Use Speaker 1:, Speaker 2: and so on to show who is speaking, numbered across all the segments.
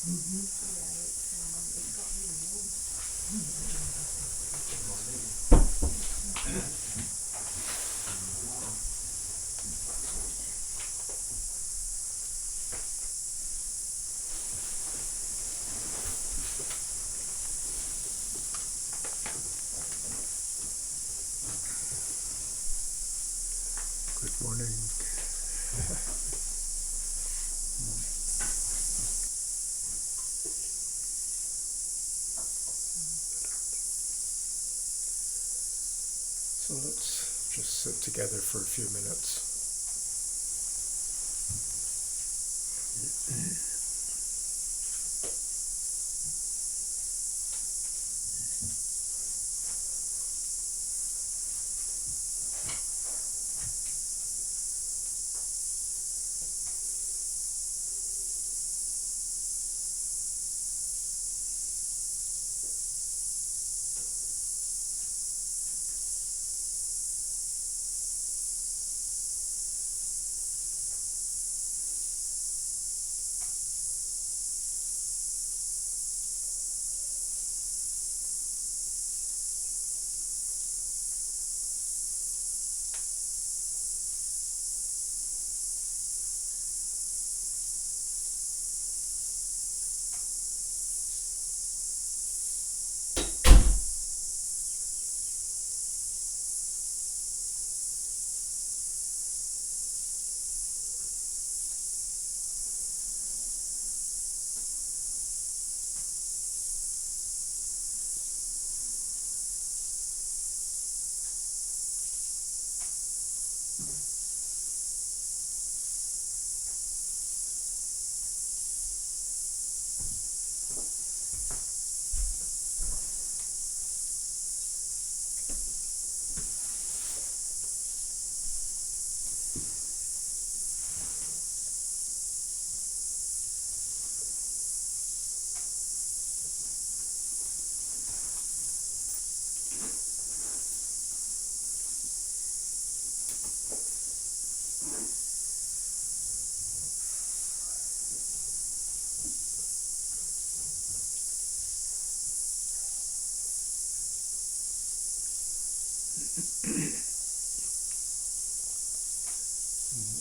Speaker 1: Good morning. So let's just sit together for a few minutes.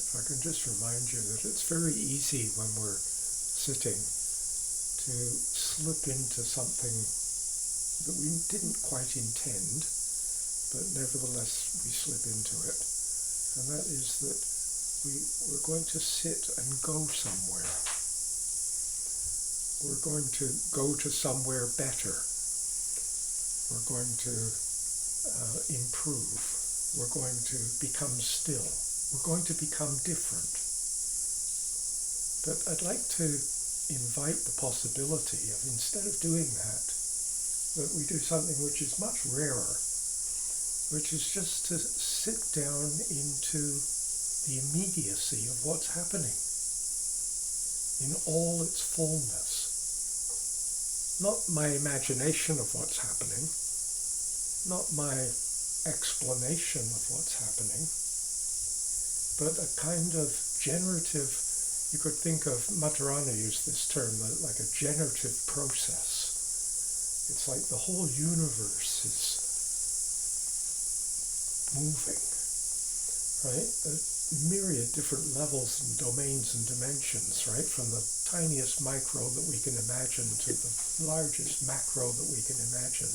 Speaker 1: If I can just remind you that it's very easy when we're sitting to slip into something that we didn't quite intend, but nevertheless we slip into it. And that is that we're going to sit and go somewhere. We're going to go to somewhere better. We're going to improve. We're going to become still. We're going to become different. But I'd like to invite the possibility of, instead of doing that we do something which is much rarer, which is just to sit down into the immediacy of what's happening in all its fullness. Not my imagination of what's happening, not my explanation of what's happening, but a kind of generative, you could think of, Maturana used this term, like a generative process. It's like the whole universe is moving, right? A myriad different levels and domains and dimensions, right? From the tiniest micro that we can imagine to the largest macro that we can imagine.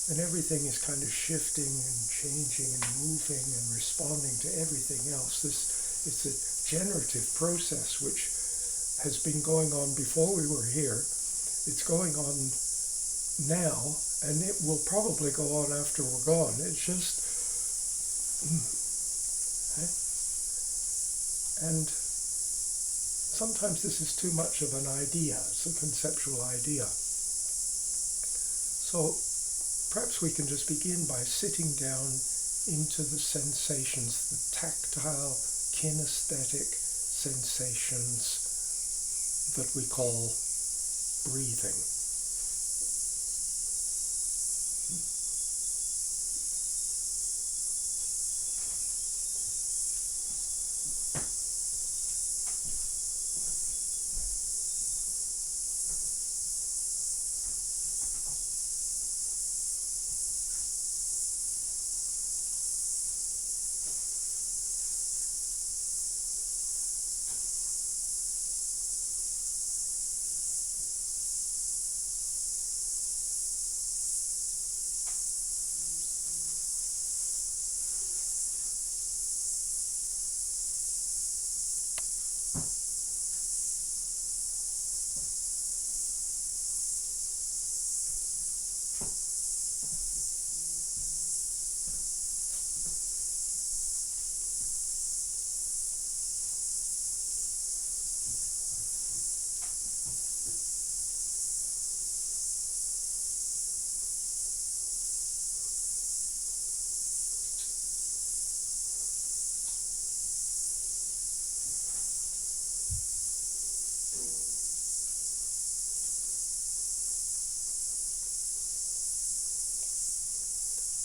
Speaker 1: And everything is kind of shifting and changing and moving and responding to everything else. It's a generative process which has been going on before we were here. It's going on now, and it will probably go on after we're gone. It's just, right? And sometimes this is too much of an idea. It's a conceptual idea. So perhaps we can just begin by sitting down into the sensations, the tactile, kinesthetic sensations that we call breathing.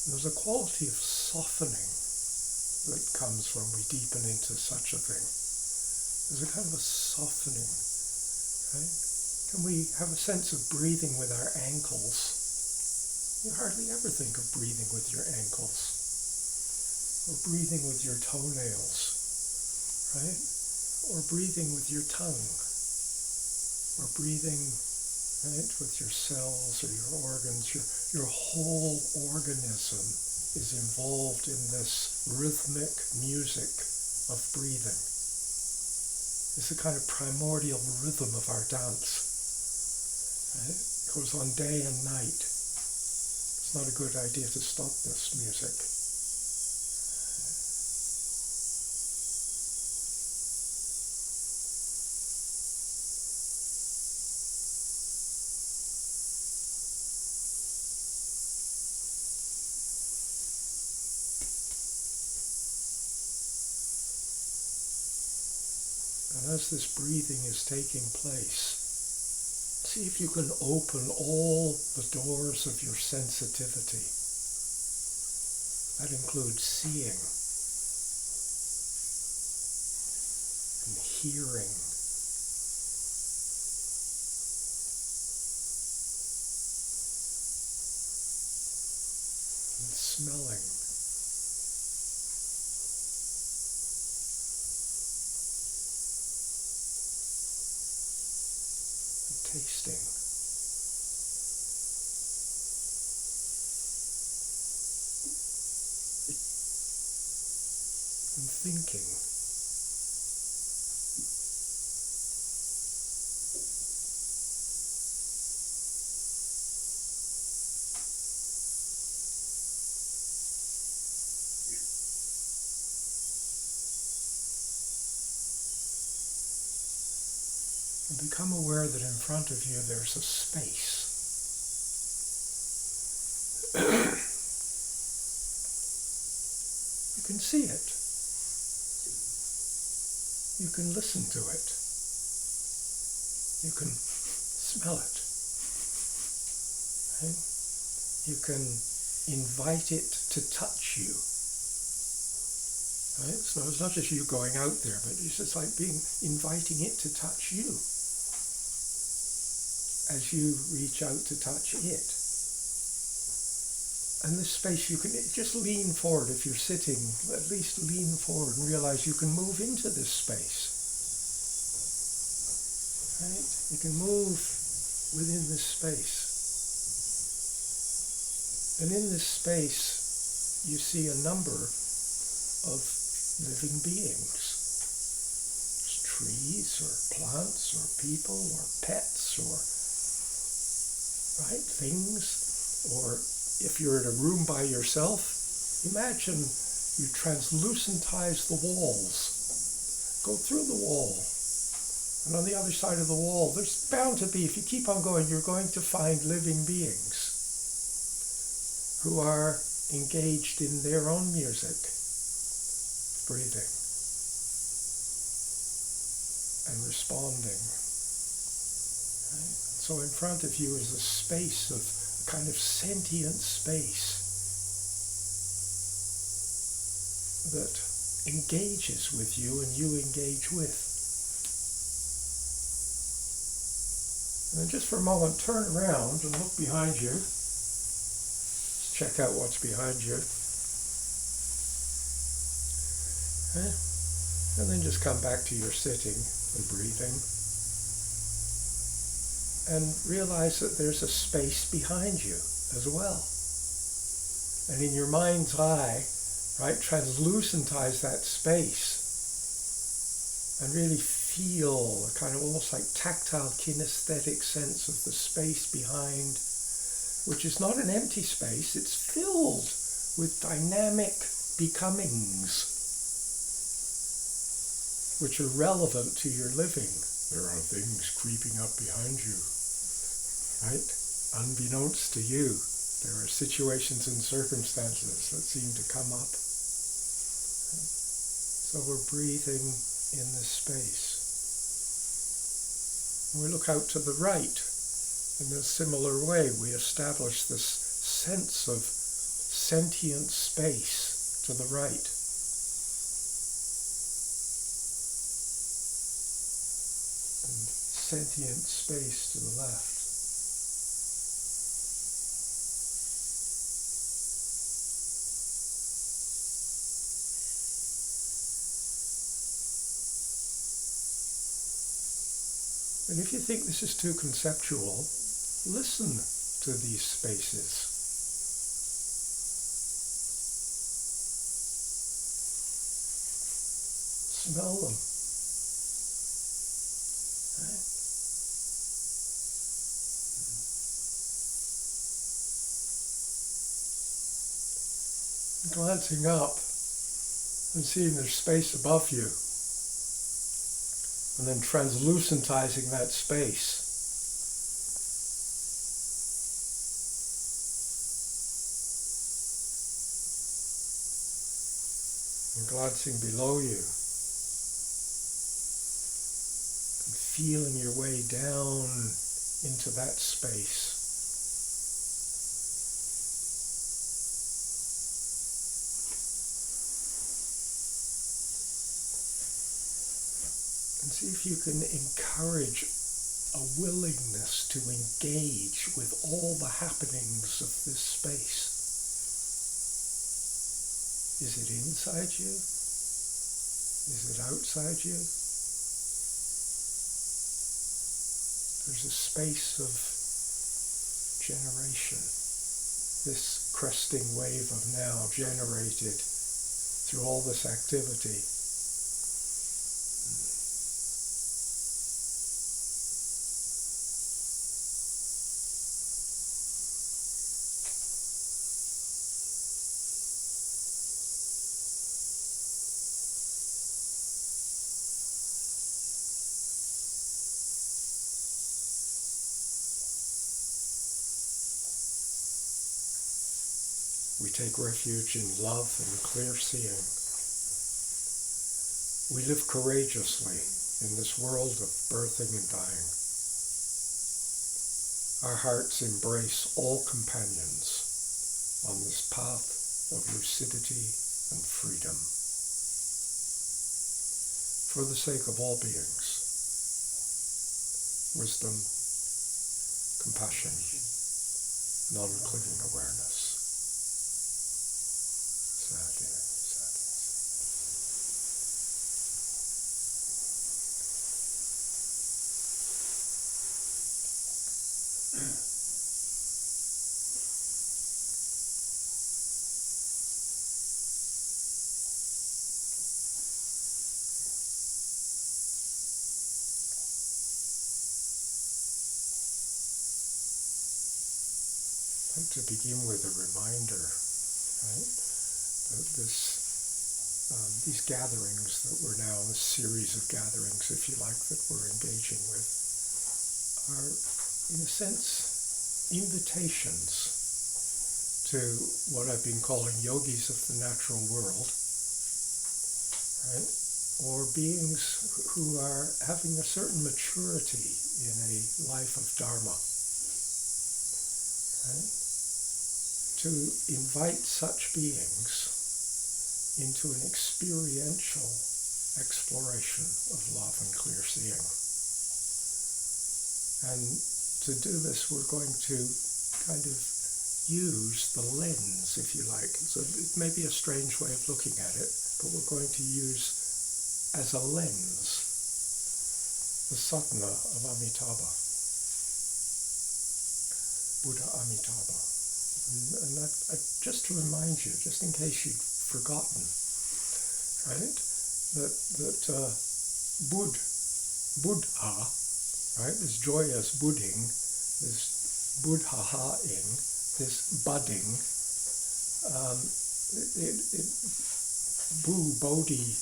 Speaker 1: And there's a quality of softening that comes when we deepen into such a thing. There's a kind of a softening, right? Can we have a sense of breathing with our ankles? You hardly ever think of breathing with your ankles, or breathing with your toenails, right? Or breathing with your tongue, or breathing, right, with your cells or your organs. Your whole organism is involved in this rhythmic music of breathing. It's a kind of primordial rhythm of our dance. Right? It goes on day and night. It's not a good idea to stop this music. And as this breathing is taking place, see if you can open all the doors of your sensitivity. That includes seeing and hearing and smelling. Tasting. And thinking. And become aware that in front of you there's a space. You can see it. You can listen to it. You can smell it. Right? You can invite it to touch you. Right? So it's not just you going out there, but it's just like inviting it to touch you as you reach out to touch it. And this space, you can just lean forward. If you're sitting, at least lean forward and realize you can move into this space. Right? You can move within this space. And in this space, you see a number of living beings. There's trees or plants or people or pets or right things. Or if you're in a room by yourself, imagine you translucentize the walls. Go through the wall. And on the other side of the wall, there's bound to be, if you keep on going, you're going to find living beings who are engaged in their own music, breathing and responding. Right? So in front of you is a space of kind of sentient space that engages with you and you engage with. And then just for a moment, turn around and look behind you. Just check out what's behind you. Okay? And then just come back to your sitting and breathing. And realize that there's a space behind you as well. And in your mind's eye, right, translucentize that space and really feel a kind of almost like tactile kinesthetic sense of the space behind, which is not an empty space, it's filled with dynamic becomings which are relevant to your living. There are things creeping up behind you, right? Unbeknownst to you, there are situations and circumstances that seem to come up. So we're breathing in this space. And we look out to the right. In a similar way, we establish this sense of sentient space to the right. And sentient space to the left. And if you think this is too conceptual, listen to these spaces. Smell them. Right? Glancing up and seeing there's space above you, and then translucentizing that space. And glancing below you, and feeling your way down into that space. And see if you can encourage a willingness to engage with all the happenings of this space. Is it inside you? Is it outside you? There's a space of generation. This cresting wave of now generated through all this activity. We take refuge in love and clear seeing. We live courageously in this world of birthing and dying. Our hearts embrace all companions on this path of lucidity and freedom. For the sake of all beings, wisdom, compassion, non-clinging awareness. Sadhana. I'd like to begin with a reminder, right? These gatherings that we're now, this series of gatherings, if you like, that we're engaging with, are, in a sense, invitations to what I've been calling yogis of the natural world, right? Or beings who are having a certain maturity in a life of dharma, right? To invite such beings into an experiential exploration of love and clear seeing. And to do this, we're going to kind of use the lens, if you like. So it may be a strange way of looking at it, but we're going to use as a lens the Sadhana of Amitabha, Buddha Amitabha. And just to remind you, just in case you'd forgotten, right, that Buddha, right, this joyous budding, this buddha-ing, this budding, bodhi,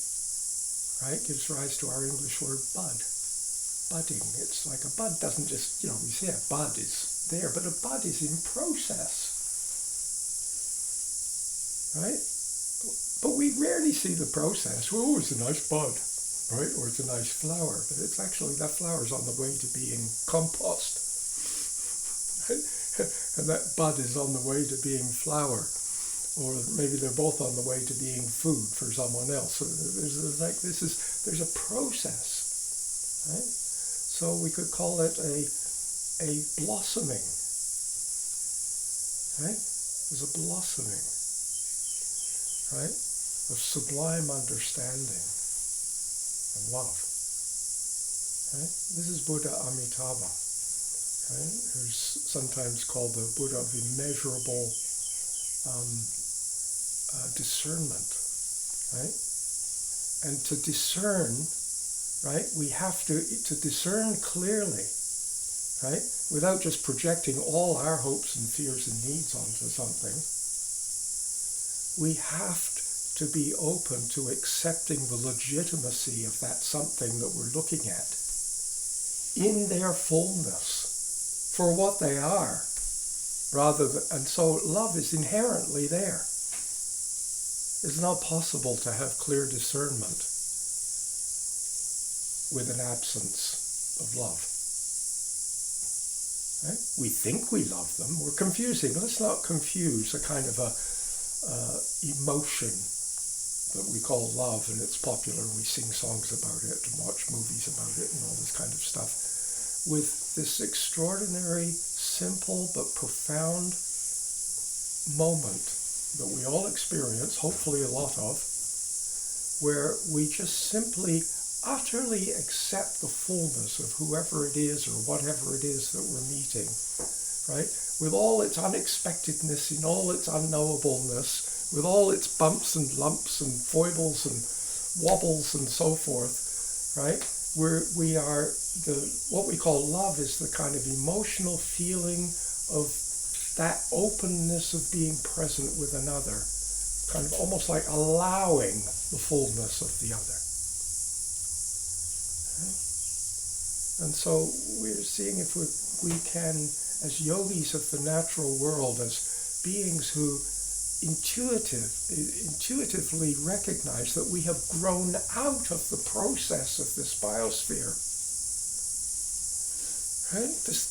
Speaker 1: right, gives rise to our English word bud. Budding, it's like a bud doesn't just, we say a bud is there, but a bud is in process. Right? But we rarely see the process. Oh, it's a nice bud, right? Or it's a nice flower. But it's actually, that flower's on the way to being compost. Right? And that bud is on the way to being flower. or maybe they're both on the way to being food for someone else. So there's a process, right? So we could call it a blossoming, right? There's a blossoming, right, of sublime understanding and love, right? This is Buddha Amitabha, right, who's sometimes called the Buddha of immeasurable discernment, right? And to discern, right, we have to discern clearly, right, without just projecting all our hopes and fears and needs onto something. We have to be open to accepting the legitimacy of that something that we're looking at in their fullness for what they are, and so love is inherently there. It's not possible to have clear discernment with an absence of love. Right? We think we love them. We're confusing. Let's not confuse a kind of emotion that we call love, and it's popular, and we sing songs about it and watch movies about it and all this kind of stuff, with this extraordinary, simple but profound moment that we all experience, hopefully a lot of, where we just simply utterly accept the fullness of whoever it is or whatever it is that we're meeting, right? With all its unexpectedness, in all its unknowableness, with all its bumps and lumps and foibles and wobbles and so forth, right? We are what we call love is the kind of emotional feeling of that openness of being present with another, kind of almost like allowing the fullness of the other. And so we're seeing if we can, as yogis of the natural world, as beings who intuitively recognize that we have grown out of the process of this biosphere, right? This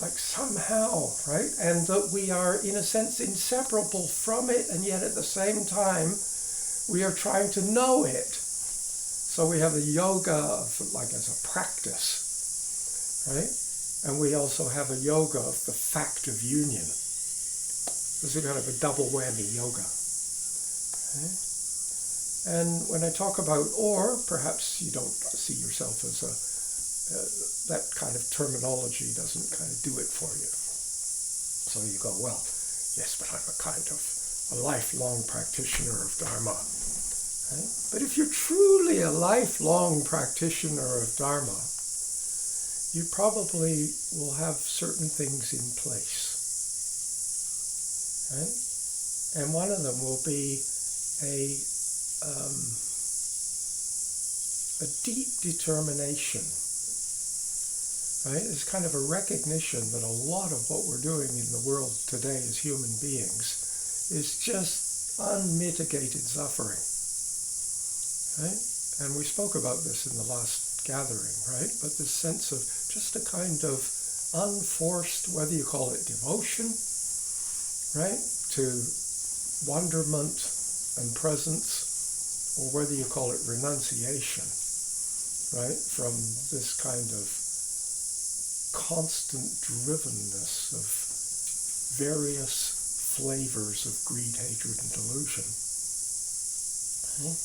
Speaker 1: like somehow, right? And that we are, in a sense, inseparable from it, and yet at the same time, we are trying to know it. So we have the yoga of, like, as a practice, right? And we also have a yoga of the fact of union. This is kind of a double whammy yoga. Okay? And when I talk about, or perhaps you don't see yourself as that kind of terminology doesn't kind of do it for you. So you go, well, yes, but I'm a kind of a lifelong practitioner of Dharma. Right? But if you're truly a lifelong practitioner of Dharma, you probably will have certain things in place. Right? And one of them will be a deep determination. Right? It's kind of a recognition that a lot of what we're doing in the world today as human beings is just unmitigated suffering. Right? And we spoke about this in the last gathering, right? But this sense of just a kind of unforced, whether you call it devotion, right, to wonderment and presence, or whether you call it renunciation, right, from this kind of constant drivenness of various flavors of greed, hatred, and delusion. Okay?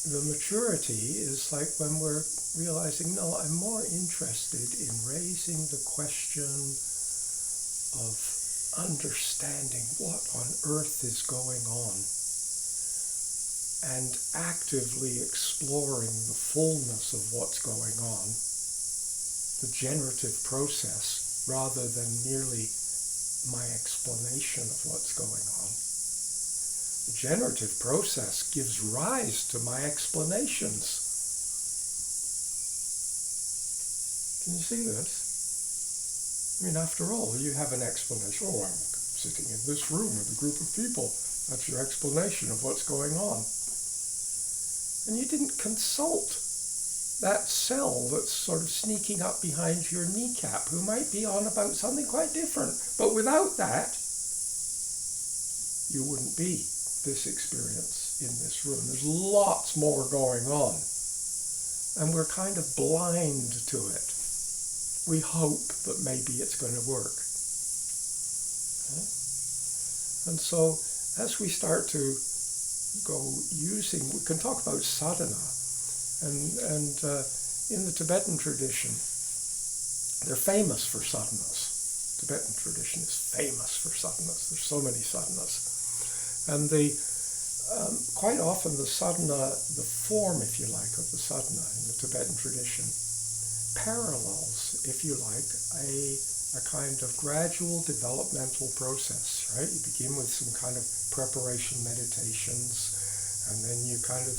Speaker 1: The maturity is like when we're realizing, no, I'm more interested in raising the question of understanding what on earth is going on and actively exploring the fullness of what's going on, the generative process, rather than merely my explanation of what's going on. The generative process gives rise to my explanations. Can you see this? I mean, after all, you have an explanation. Oh, I'm sitting in this room with a group of people. That's your explanation of what's going on. And you didn't consult that cell that's sort of sneaking up behind your kneecap, who might be on about something quite different. But without that, you wouldn't be this experience in this room. There's lots more going on. And we're kind of blind to it. We hope that maybe it's going to work. Okay? And so as we start to go using, we can talk about sadhana. And in the Tibetan tradition, they're famous for sadhanas. Tibetan tradition is famous for sadhanas. There's so many sadhanas. And quite often the sadhana, the form, if you like, of the sadhana in the Tibetan tradition parallels, if you like, a kind of gradual developmental process, right? You begin with some kind of preparation meditations, and then you kind of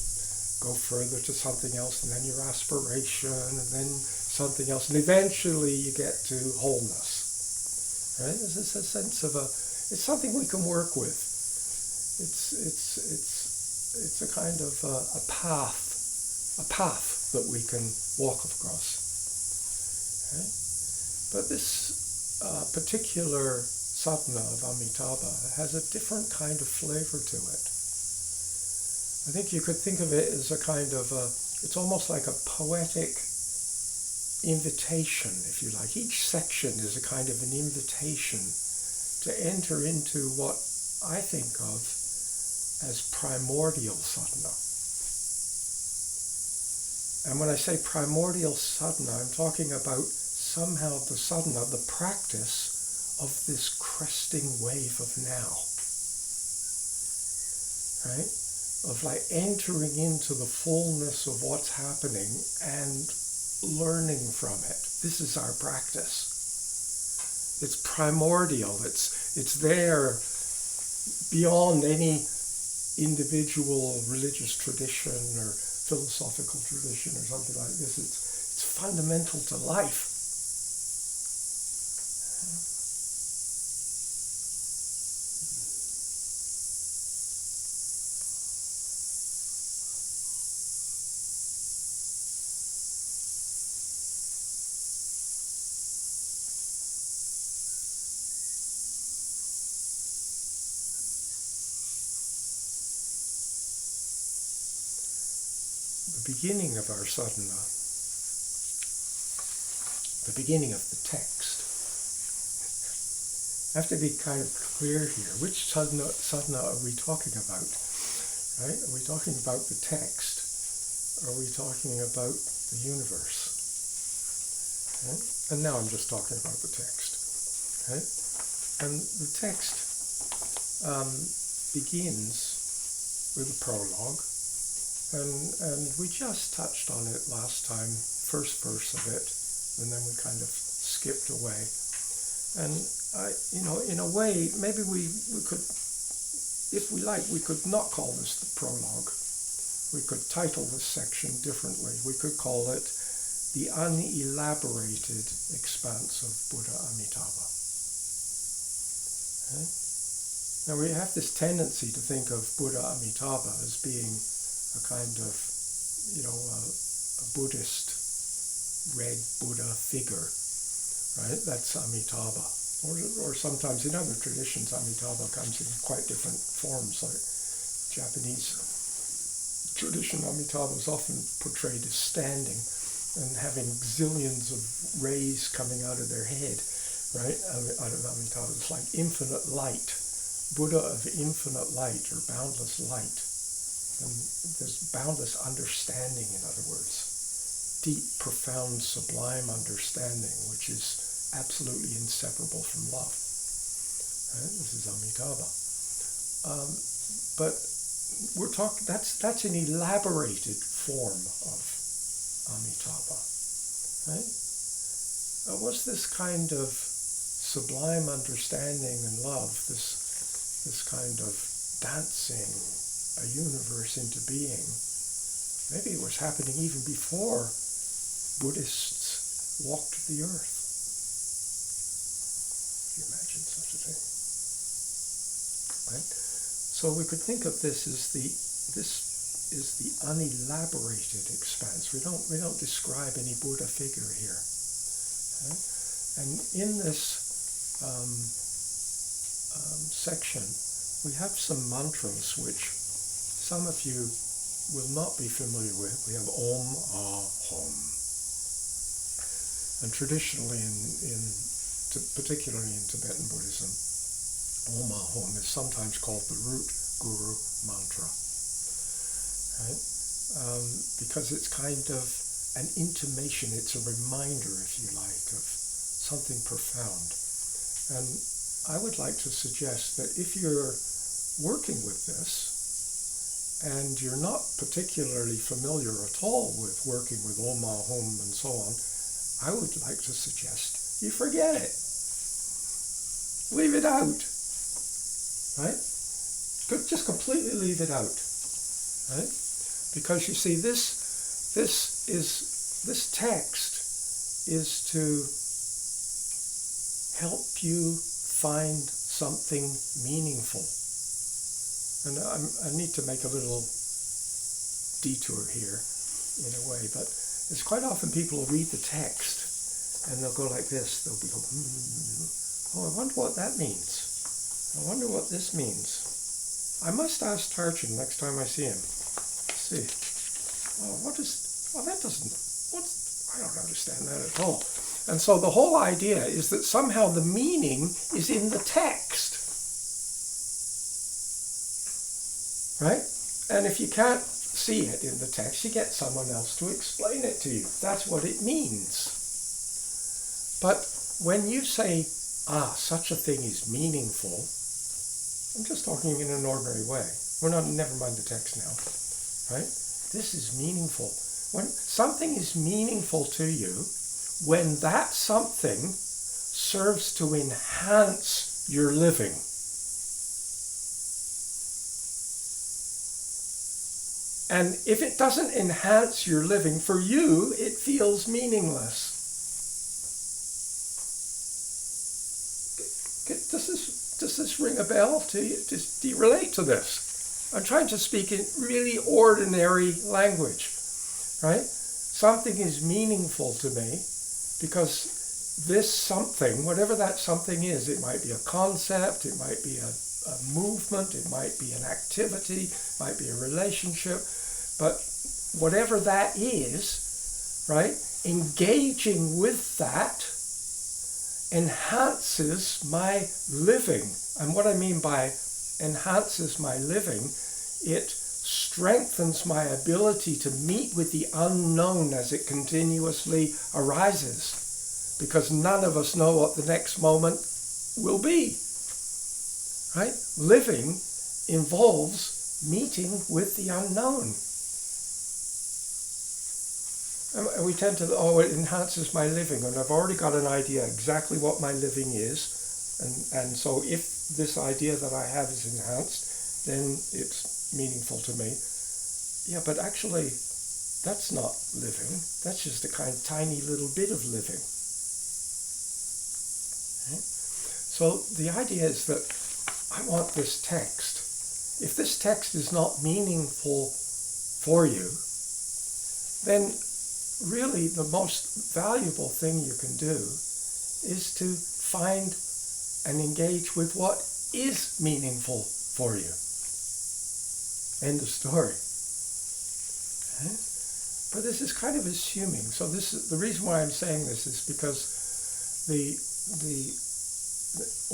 Speaker 1: go further to something else, and then your aspiration, and then something else, and eventually you get to wholeness, right? There's a sense of it's something we can work with. It's a kind of a path that we can walk across. Okay? But this particular sadhana of Amitabha has a different kind of flavor to it. I think you could think of it as a kind of it's almost like a poetic invitation, if you like. Each section is a kind of an invitation to enter into what I think of as primordial sadhana. And when I say primordial sadhana, I'm talking about somehow the sadhana, the practice of this cresting wave of now. Right? Of like entering into the fullness of what's happening and learning from it. This is our practice. It's primordial. It's there beyond any individual religious tradition or philosophical tradition or something like this. It's fundamental to life. The beginning of our sadhana, the beginning of the text. I have to be kind of clear here. Which sadhana are we talking about? Right? Are we talking about the text? Or are we talking about the universe? Okay? And now I'm just talking about the text. Okay? And the text begins with a prologue. And we just touched on it last time, first verse of it, and then we kind of skipped away. And in a way, maybe we could, if we like, we could not call this the prologue. We could title this section differently. We could call it the unelaborated expanse of Buddha Amitabha. Okay? Now we have this tendency to think of Buddha Amitabha as being a kind of, a Buddhist red Buddha figure, right? That's Amitabha. Or sometimes in other traditions, Amitabha comes in quite different forms. Like Japanese tradition, Amitabha is often portrayed as standing and having zillions of rays coming out of their head, right? Out of Amitabha. It's like infinite light, Buddha of infinite light or boundless light. And there's boundless understanding, in other words. Deep, profound, sublime understanding, which is absolutely inseparable from love. Right? This is Amitabha. But we're talking, that's an elaborated form of Amitabha. Right? What's this kind of sublime understanding and love, this kind of dancing a universe into being? Maybe it was happening even before Buddhists walked the earth. Can you imagine such a thing? Right? So we could think of this as this is the unelaborated expanse. We don't describe any Buddha figure here. Okay? And in this section, we have some mantras which some of you will not be familiar with. We have Om, Ah, Hom. And traditionally, particularly in Tibetan Buddhism, Om, Ah, Hom is sometimes called the root guru mantra, right? Because it's kind of an intimation, it's a reminder, if you like, of something profound. And I would like to suggest that if you're working with this, and you're not particularly familiar at all with working with Om, Ah, Hom and so on, I would like to suggest you forget it. Leave it out, right? Just completely leave it out, right? Because you see, this text is to help you find something meaningful. And I need to make a little detour here, in a way, but it's quite often people will read the text and they'll go like this. They'll be going, oh, I wonder what that means. I wonder what this means. I must ask Tarchin next time I see him. Let's see. Oh, I don't understand that at all. And so the whole idea is that somehow the meaning is in the text. Right? And if you can't see it in the text, you get someone else to explain it to you. That's what it means. But when you say, such a thing is meaningful, I'm just talking in an ordinary way. Never mind the text now. Right? This is meaningful. When something is meaningful to you, when that something serves to enhance your living. And if it doesn't enhance your living, for you, it feels meaningless. Does this ring a bell to you? Do you relate to this? I'm trying to speak in really ordinary language, right? Something is meaningful to me because this something, whatever that something is, it might be a concept, it might be a movement, it might be an activity, it might be a relationship, but whatever that is, right, engaging with that enhances my living. And what I mean by enhances my living, it strengthens my ability to meet with the unknown as it continuously arises, because none of us know what the next moment will be. Right? Living involves meeting with the unknown. And we tend to, it enhances my living, and I've already got an idea exactly what my living is, and so if this idea that I have is enhanced, then it's meaningful to me. Yeah, but actually, that's not living. That's just a tiny little bit of living. Right? So the idea is that I want this text. If this text is not meaningful for you, then really the most valuable thing you can do is to find and engage with what is meaningful for you. End of story. Okay? But this is kind of assuming. So this is the reason why I'm saying this is because the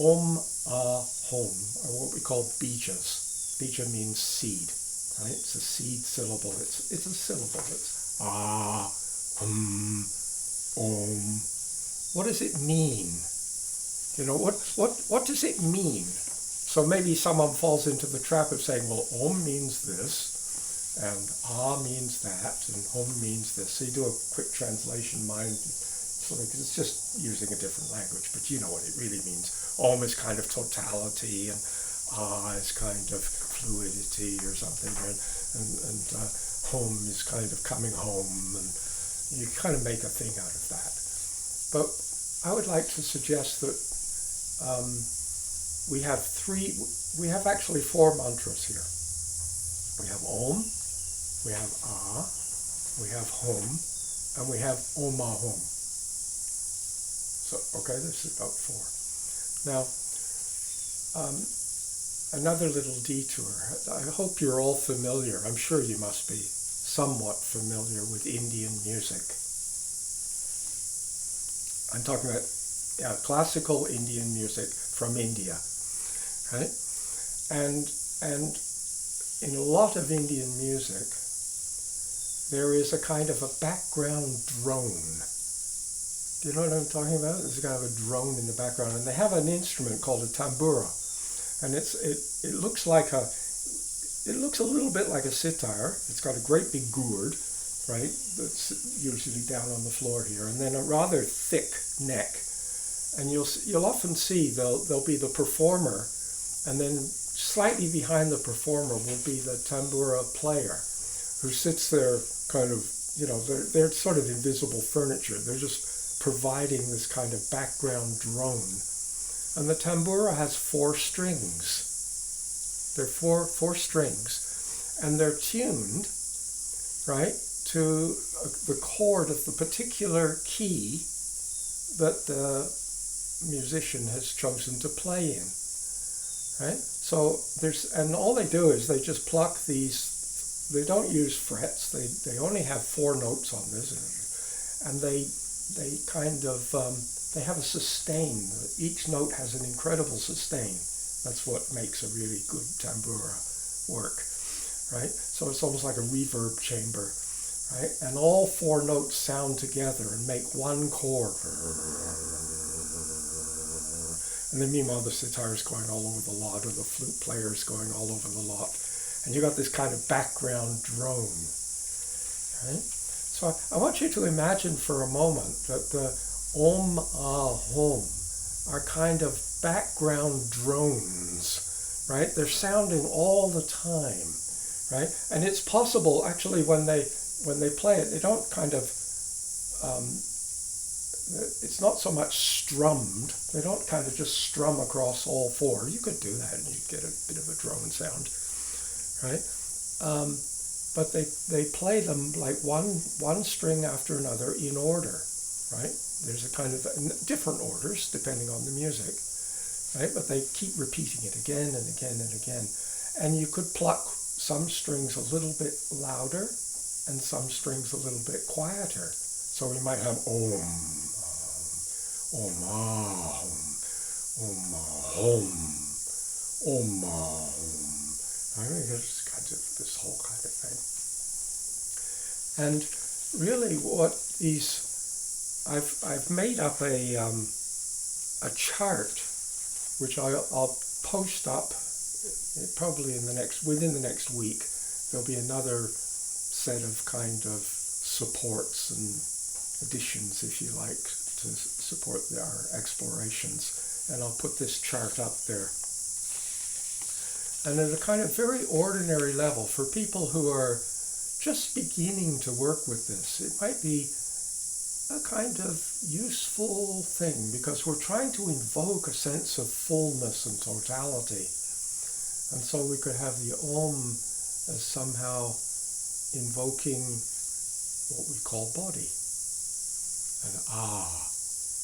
Speaker 1: Om, Ah, Hom are what we call bijas. Bija means seed, right? It's a seed syllable. It's a syllable. It's Ah, Hum, Om. What does it mean? You know, what does it mean? So maybe someone falls into the trap of saying, well, Om means this, and Ah means that, and Hom means this. So you do a quick translation mind, because it's just using a different language, but you know what it really means. Om is kind of totality, and Ah is kind of fluidity or something, and Hom is kind of coming home, and you kind of make a thing out of that. But I would like to suggest that we have actually four mantras here. We have Om, we have Ah, we have Hom, and we have Om Ah Hom. So, okay, this is about four. Now, another little detour. I hope you're all familiar. I'm sure you must be somewhat familiar with Indian music. I'm talking about classical Indian music from India, right? And in a lot of Indian music, there is a kind of a background drone. Do you know what I'm talking about? There's kind of a drone in the background, and they have an instrument called a tambura, and it looks a little bit like a sitar. It's got a great big gourd, right? That's usually down on the floor here, and then a rather thick neck. And you'll often see there'll be the performer, and then slightly behind the performer will be the tambura player, who sits there kind of, they're sort of invisible furniture. They're just providing this kind of background drone. And the tambura has 4 strings. They're four strings, and they're tuned, right, to the chord of the particular key that the musician has chosen to play in, right? So and all they do is they just pluck these. They don't use frets. They only have 4 notes on this, and they kind of they have a sustain. Each note has an incredible sustain. That's what makes a really good tambura work, right? So it's almost like a reverb chamber, right? And all 4 notes sound together and make one chord. And then meanwhile the sitar is going all over the lot, or the flute player is going all over the lot. And you got this kind of background drone, right? So I want you to imagine for a moment that the Om, Ah, Hum are kind of background drones, right? They're sounding all the time, right? And it's possible, actually, when they play it, they don't kind of, it's not so much strummed. They don't kind of just strum across all 4. You could do that and you'd get a bit of a drone sound, right? But they play them like one string after another in order, right? There's a kind of different orders depending on the music, right? But they keep repeating it again and again and again. And you could pluck some strings a little bit louder and some strings a little bit quieter. So we might have Om, Om, Ah, Om, Om, Om, Om. I mean, it's kind of this whole kind of thing. And really, what these I've made up a chart, which I'll post up probably within the next week. There'll be another set of kind of supports and additions, if you like, to support our explorations. And I'll put this chart up there. And at a kind of very ordinary level, for people who are just beginning to work with this, it might be a kind of useful thing, because we're trying to invoke a sense of fullness and totality. And so we could have the Om as somehow invoking what we call body, and Ah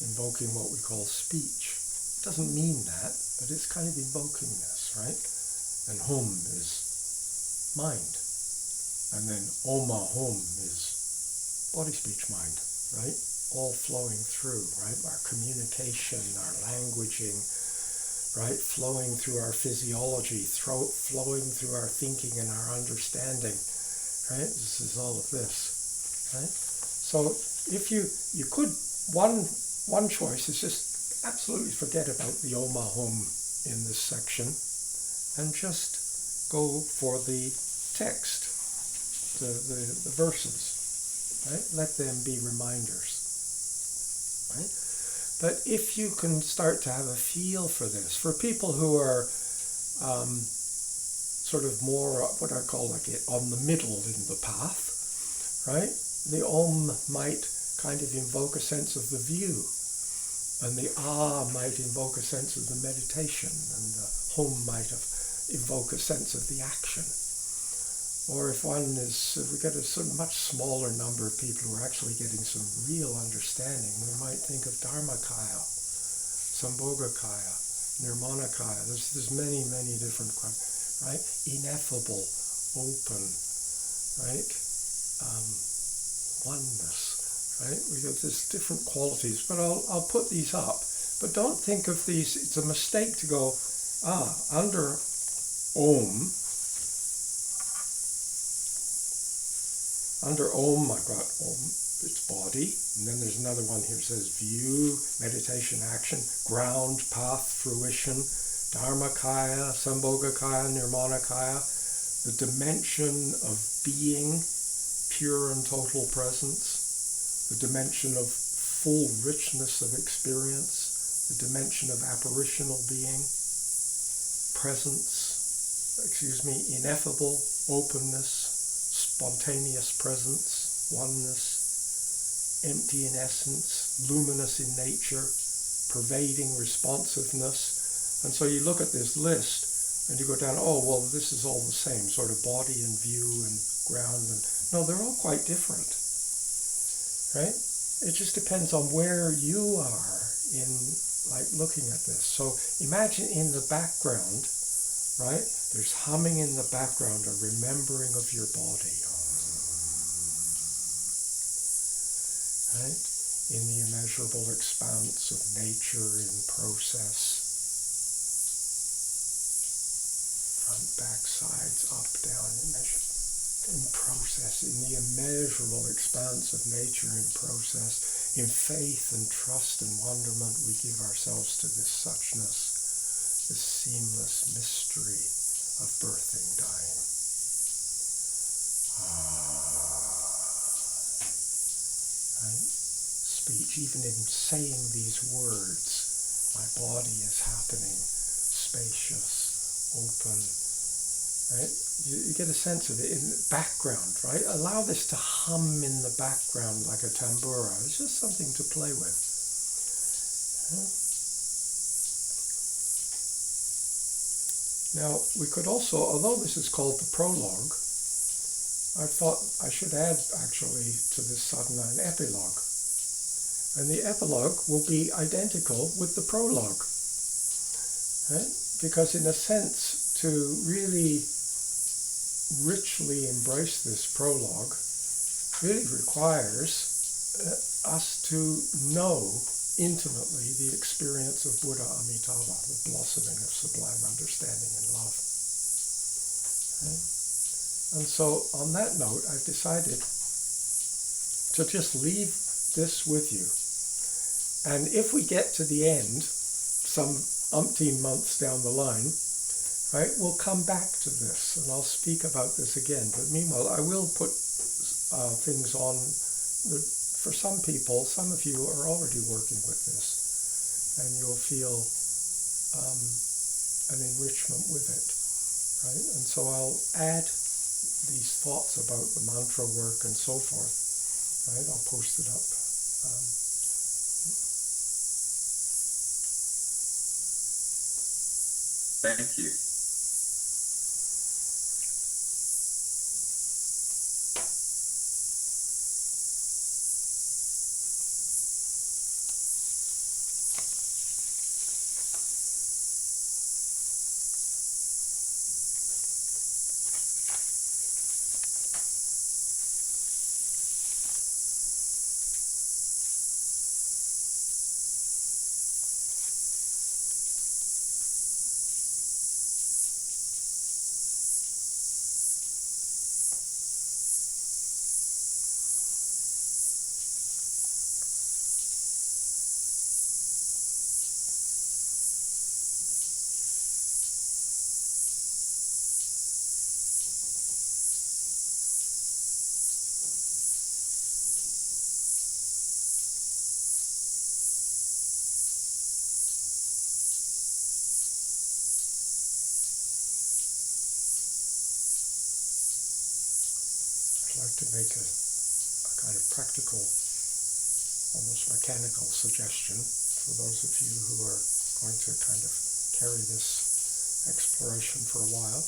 Speaker 1: invoking what we call speech. It doesn't mean that, but it's kind of invoking this, right? And Hum is mind. And then Oma Hum is body, speech, mind, right? All flowing through, right? Our communication, our languaging, right? Flowing through our physiology, flowing through our thinking and our understanding, right? This is all of this, right? So if you could, one choice is just absolutely forget about the Oma Hum in this section and just go for the text, the verses, right? Let them be reminders, right? But if you can start to have a feel for this, for people who are sort of more what I call like it on the middle in the path, right? The Om might kind of invoke a sense of the view, and the Ah might invoke a sense of the meditation, and the Hum might evoke a sense of the action. Or if we get a sort of much smaller number of people who are actually getting some real understanding, we might think of Dharmakaya, Sambhogakaya, Nirmanakaya. There's many, many different, right? Ineffable, open, right? Oneness, right? We have these different qualities, but I'll put these up. But don't think of these, it's a mistake to go, under Om, I've got Om, its body, and then there's another one here that says view, meditation, action, ground, path, fruition, Dharmakaya, Sambhogakaya, Nirmanakaya, the dimension of being, pure and total presence, the dimension of full richness of experience, the dimension of apparitional being, presence, ineffable openness, spontaneous presence, oneness, empty in essence, luminous in nature, pervading responsiveness. And so you look at this list and you go down, this is all the same, sort of body and view and ground. And no, they're all quite different, right? It just depends on where you are in looking at this. So imagine in the background, right? There's humming in the background, a remembering of your body, right? In the immeasurable expanse of nature in process, front, back, sides, up, down, in process, in the immeasurable expanse of nature in process, in faith and trust and wonderment, we give ourselves to this suchness, this seamless mystery of birthing, dying. Right? Speech, even in saying these words, my body is happening, spacious, open, right? You get a sense of it in the background, right? Allow this to hum in the background like a tambura. It's just something to play with. Now, we could also, although this is called the prologue, I thought I should add actually to this sadhana an epilogue. And the epilogue will be identical with the prologue. Right? Because in a sense, to really richly embrace this prologue really requires us to know intimately the experience of Buddha Amitabha, the blossoming of sublime understanding and love. Right? And so on that note, I've decided to just leave this with you. And if we get to the end, some umpteen months down the line, right, we'll come back to this and I'll speak about this again. But meanwhile, I will put things on for some people. Some of you are already working with this and you'll feel an enrichment with it, right? And so I'll add these thoughts about the mantra work and so forth, right? I'll post it up.
Speaker 2: Thank you.
Speaker 1: I'd like to make a kind of practical, almost mechanical suggestion for those of you who are going to kind of carry this exploration for a while,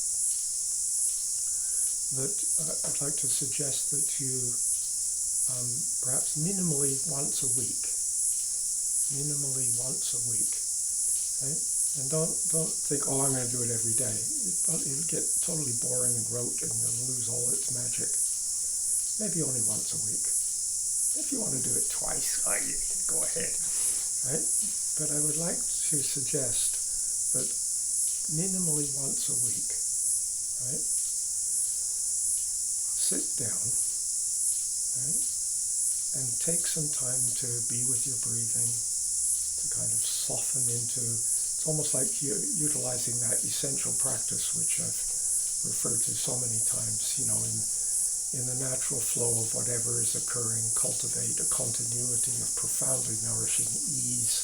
Speaker 1: that I'd like to suggest that you perhaps minimally once a week, right? And don't think, oh, I'm going to do it every day. It'll get totally boring and rote and you'll lose all its magic. Maybe only once a week. If you want to do it twice, you can go ahead. Right? But I would like to suggest that minimally once a week, right? Sit down, right? And take some time to be with your breathing, to kind of soften into, it's almost like utilizing that essential practice which I've referred to so many times, in the natural flow of whatever is occurring, cultivate a continuity of profoundly nourishing ease,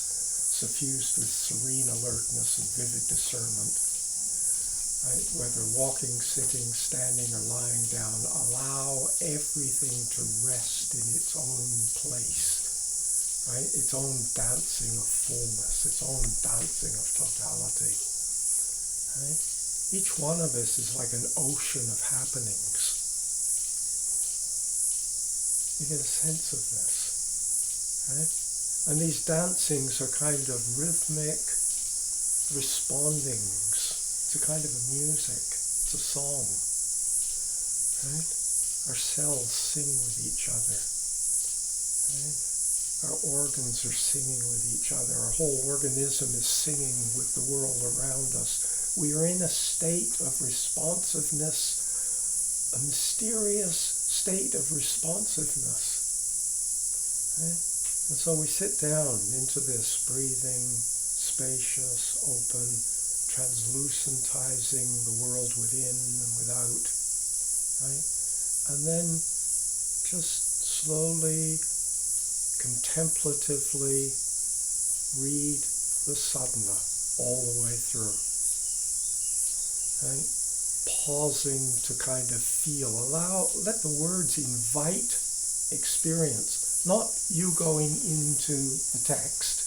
Speaker 1: suffused with serene alertness and vivid discernment. Right? Whether walking, sitting, standing, or lying down, allow everything to rest in its own place, right? Its own dancing of fullness, its own dancing of totality. Right? Each one of us is like an ocean of happenings. You get a sense of this, right? And these dancings are kind of rhythmic respondings. It's a kind of a music. It's a song, right? Our cells sing with each other, right? Our organs are singing with each other. Our whole organism is singing with the world around us. We are in a state of responsiveness, a mysterious state of responsiveness, right? And so we sit down into this breathing, spacious, open, translucentizing the world within and without, right? And then just slowly, contemplatively read the sadhana all the way through, right? Pausing to kind of feel, let the words invite experience, not you going into the text,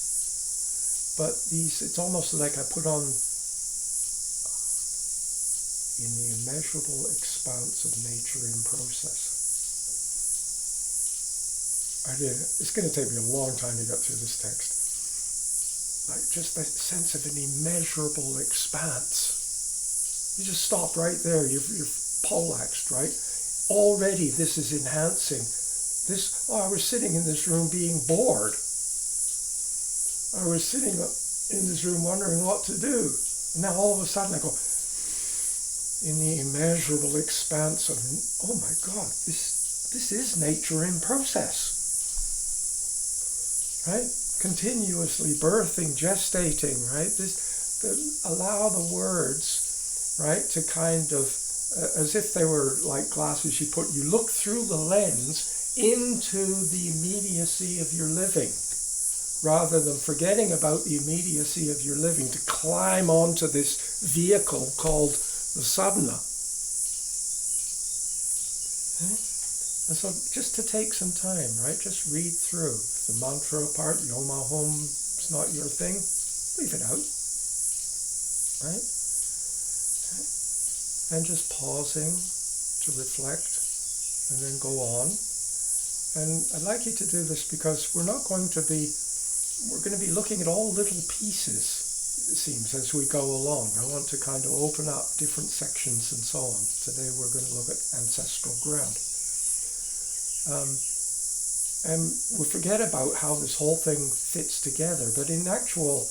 Speaker 1: but it's almost like I put on in the immeasurable expanse of nature in process. It's going to take me a long time to get through this text. Like just that sense of an immeasurable expanse. You just stop right there. You're poleaxed, right? Already this is enhancing. I was sitting in this room being bored. I was sitting in this room wondering what to do. And now all of a sudden I go, in the immeasurable expanse of, oh my God, this is nature in process. Right? Continuously birthing, gestating, right? Allow the words, right, to kind of, as if they were like glasses you look through the lens into the immediacy of your living, rather than forgetting about the immediacy of your living to climb onto this vehicle called the sadhana. Okay? And so just to take some time, right? Just read through. If the mantra part, the Om Ahom is not your thing, leave it out. Right? Okay. And just pausing to reflect and then go on. And I'd like you to do this because we're going to be looking at all little pieces, it seems, as we go along. I want to kind of open up different sections and so on. Today we're going to look at ancestral ground. And we forget about how this whole thing fits together, but in actual,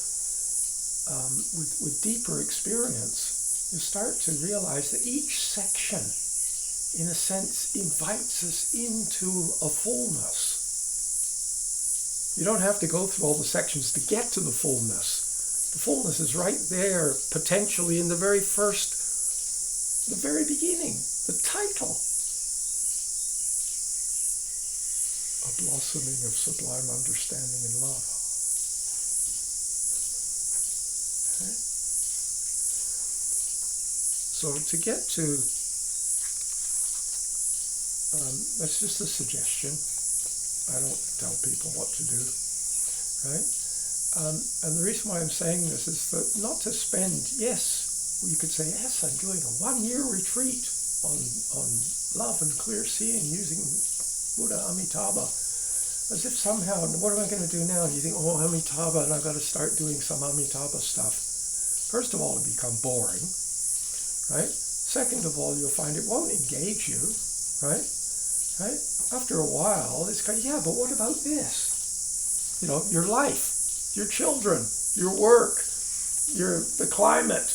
Speaker 1: with deeper experience, you start to realize that each section, in a sense, invites us into a fullness. You don't have to go through all the sections to get to the fullness. The fullness is right there, potentially in the very beginning, the title. A blossoming of sublime understanding and love. Okay? So to get to, that's just a suggestion. I don't tell people what to do, right? And the reason why I'm saying this is that not to spend, you could say, yes, I'm doing a 1-year retreat on love and clear seeing using Buddha Amitabha, as if somehow, what am I going to do now? You think, oh, Amitabha, and I've got to start doing some Amitabha stuff. First of all, it'll become boring, right? Second of all, you'll find it won't engage you, right? Right? After a while, it's kind of, yeah, but what about this? Your life, your children, your work, the climate,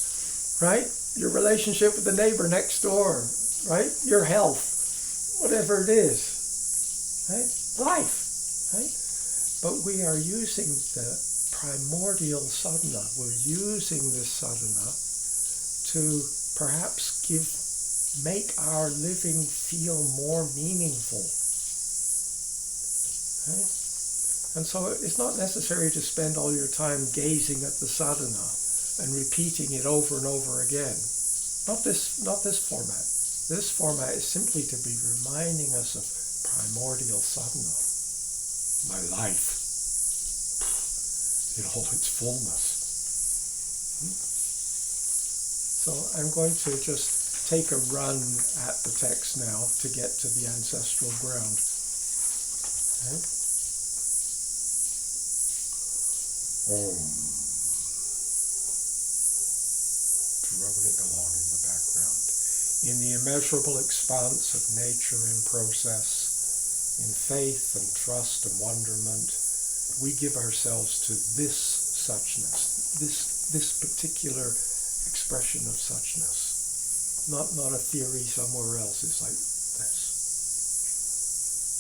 Speaker 1: right? Your relationship with the neighbor next door, right? Your health, whatever it is, right? Life, right? But we are using the primordial sadhana. We're using this sadhana to perhaps make our living feel more meaningful. Right? And so it's not necessary to spend all your time gazing at the sadhana and repeating it over and over again. Not this format. This format is simply to be reminding us of primordial sadhana. My life in all its fullness. So I'm going to just take a run at the text now to get to the ancestral ground. Okay? Droning along in the background. In the immeasurable expanse of nature in process, in faith and trust and wonderment, we give ourselves to this suchness, this particular expression of suchness. Not a theory somewhere else. It's like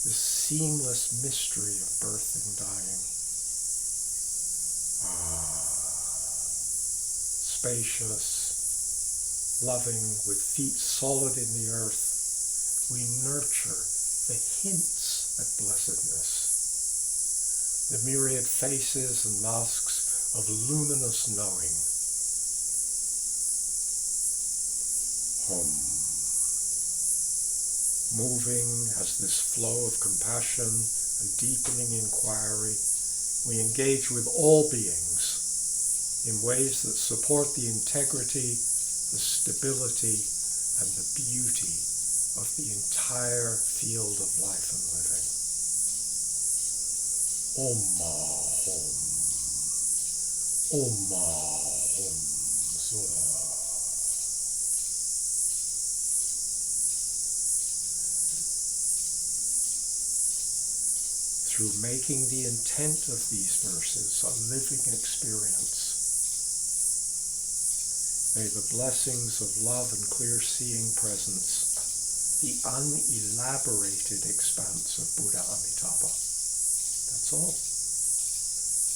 Speaker 1: this seamless mystery of birth and dying. Spacious, loving, with feet solid in the earth, we nurture the hints at blessedness, the myriad faces and masks of luminous knowing. Moving as this flow of compassion and deepening inquiry, we engage with all beings in ways that support the integrity, the stability, and the beauty of the entire field of life and living. Om Hum. Om Hum. Through making the intent of these verses a living experience, may the blessings of love and clear-seeing presence, the unelaborated expanse of Buddha Amitabha. That's all.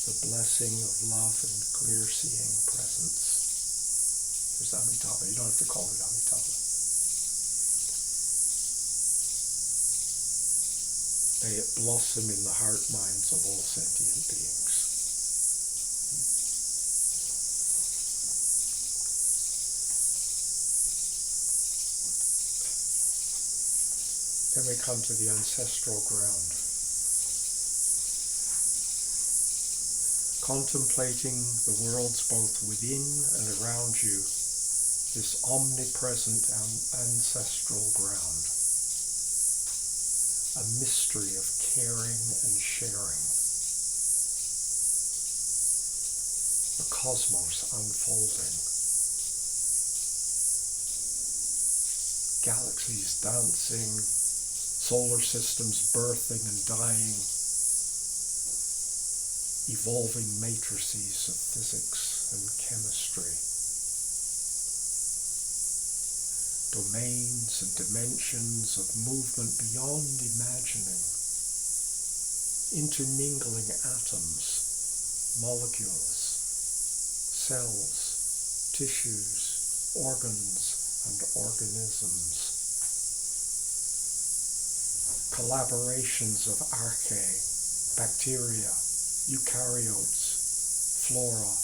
Speaker 1: The blessing of love and clear-seeing presence. There's Amitabha. You don't have to call it Amitabha. May it blossom in the heart minds of all sentient beings. Then we come to the ancestral ground. Contemplating the worlds both within and around you, this omnipresent ancestral ground. A mystery of caring and sharing. The cosmos unfolding. Galaxies dancing, solar systems birthing and dying, evolving matrices of physics and chemistry. Domains and dimensions of movement beyond imagining, intermingling atoms, molecules, cells, tissues, organs, and organisms. Collaborations of archaea, bacteria, eukaryotes, flora,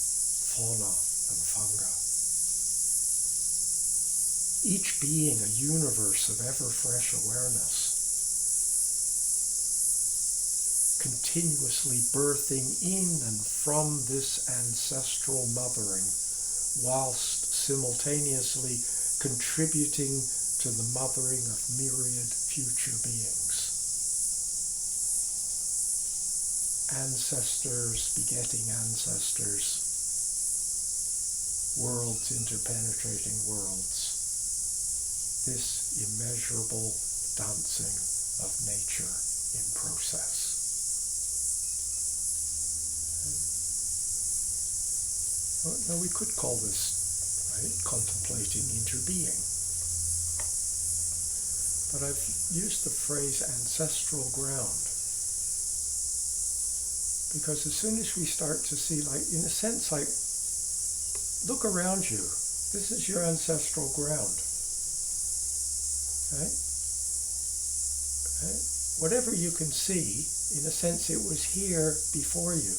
Speaker 1: fauna, and fungi. Each being a universe of ever-fresh awareness, continuously birthing in and from this ancestral mothering, whilst simultaneously contributing to the mothering of myriad future beings. Ancestors begetting ancestors. worlds interpenetrating worlds, this immeasurable dancing of nature in process. Now we could call this, right, contemplating interbeing. But I've used the phrase ancestral ground because as soon as we start to see, like, in a sense, like, look around you. This is your ancestral ground. Right? Right? Whatever you can see, in a sense, it was here before you.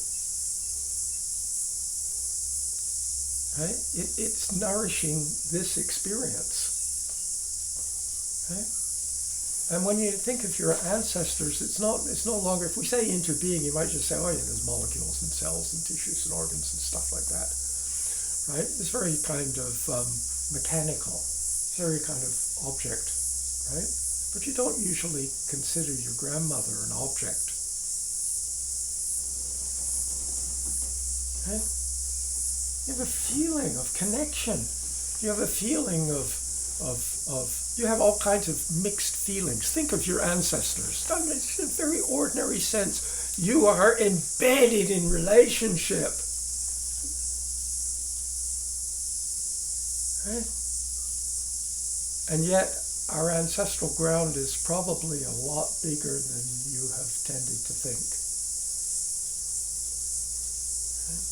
Speaker 1: Right? It's nourishing this experience. Right? And when you think of your ancestors, it's no longer, if we say interbeing, you might just say, oh yeah, there's molecules and cells and tissues and organs and stuff like that. Right? It's very kind of mechanical, very kind of object, right? But you don't usually consider your grandmother an object. Right? You have a feeling of connection. You have a feeling of you have all kinds of mixed feelings. Think of your ancestors. In a very ordinary sense, you are embedded in relationship. Right? And yet, our ancestral ground is probably a lot bigger than you have tended to think. Right?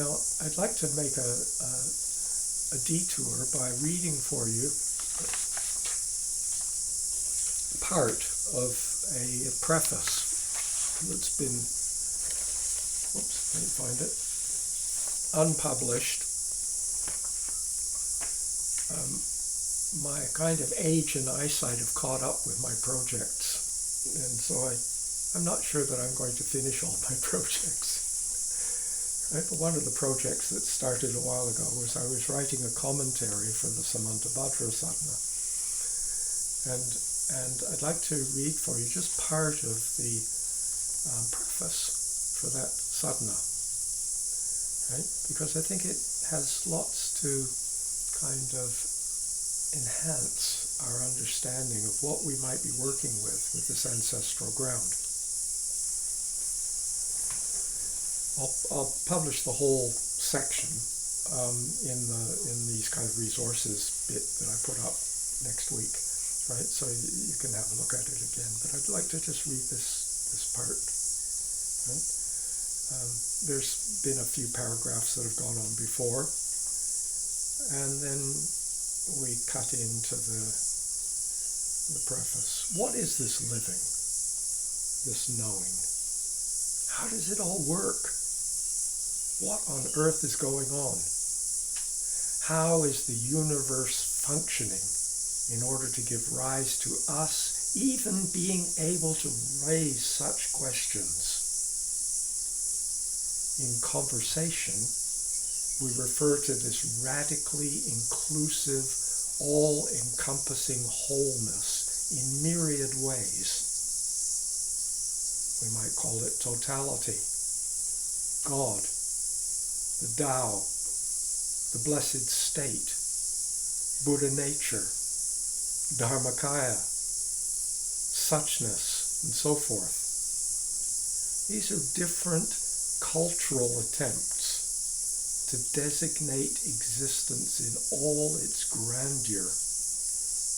Speaker 1: Now, I'd like to make a detour by reading for you part of a preface that's been, let me find it, unpublished. My kind of age and eyesight have caught up with my projects, and so I'm not sure that I'm going to finish all my projects. Right? But one of the projects that started a while ago was I was writing a commentary for the Amitabha Sadhana, and I'd like to read for you just part of the preface for that sadhana, right? Because I think it has lots to kind of enhance our understanding of what we might be working with this ancestral ground. I'll publish the whole section in these kind of resources bit that I put up next week, right? So you can have a look at it again. But I'd like to just read this part. Right? There's been a few paragraphs that have gone on before, and then we cut into the preface. What is this living? This knowing? How does it all work? What on earth is going on? How is the universe functioning in order to give rise to us even being able to raise such questions? In conversation, we refer to this radically inclusive, all-encompassing wholeness in myriad ways. We might call it totality, God, the Tao, the blessed state, Buddha nature, Dharmakaya, suchness, and so forth. These are different cultural attempts to designate existence in all its grandeur,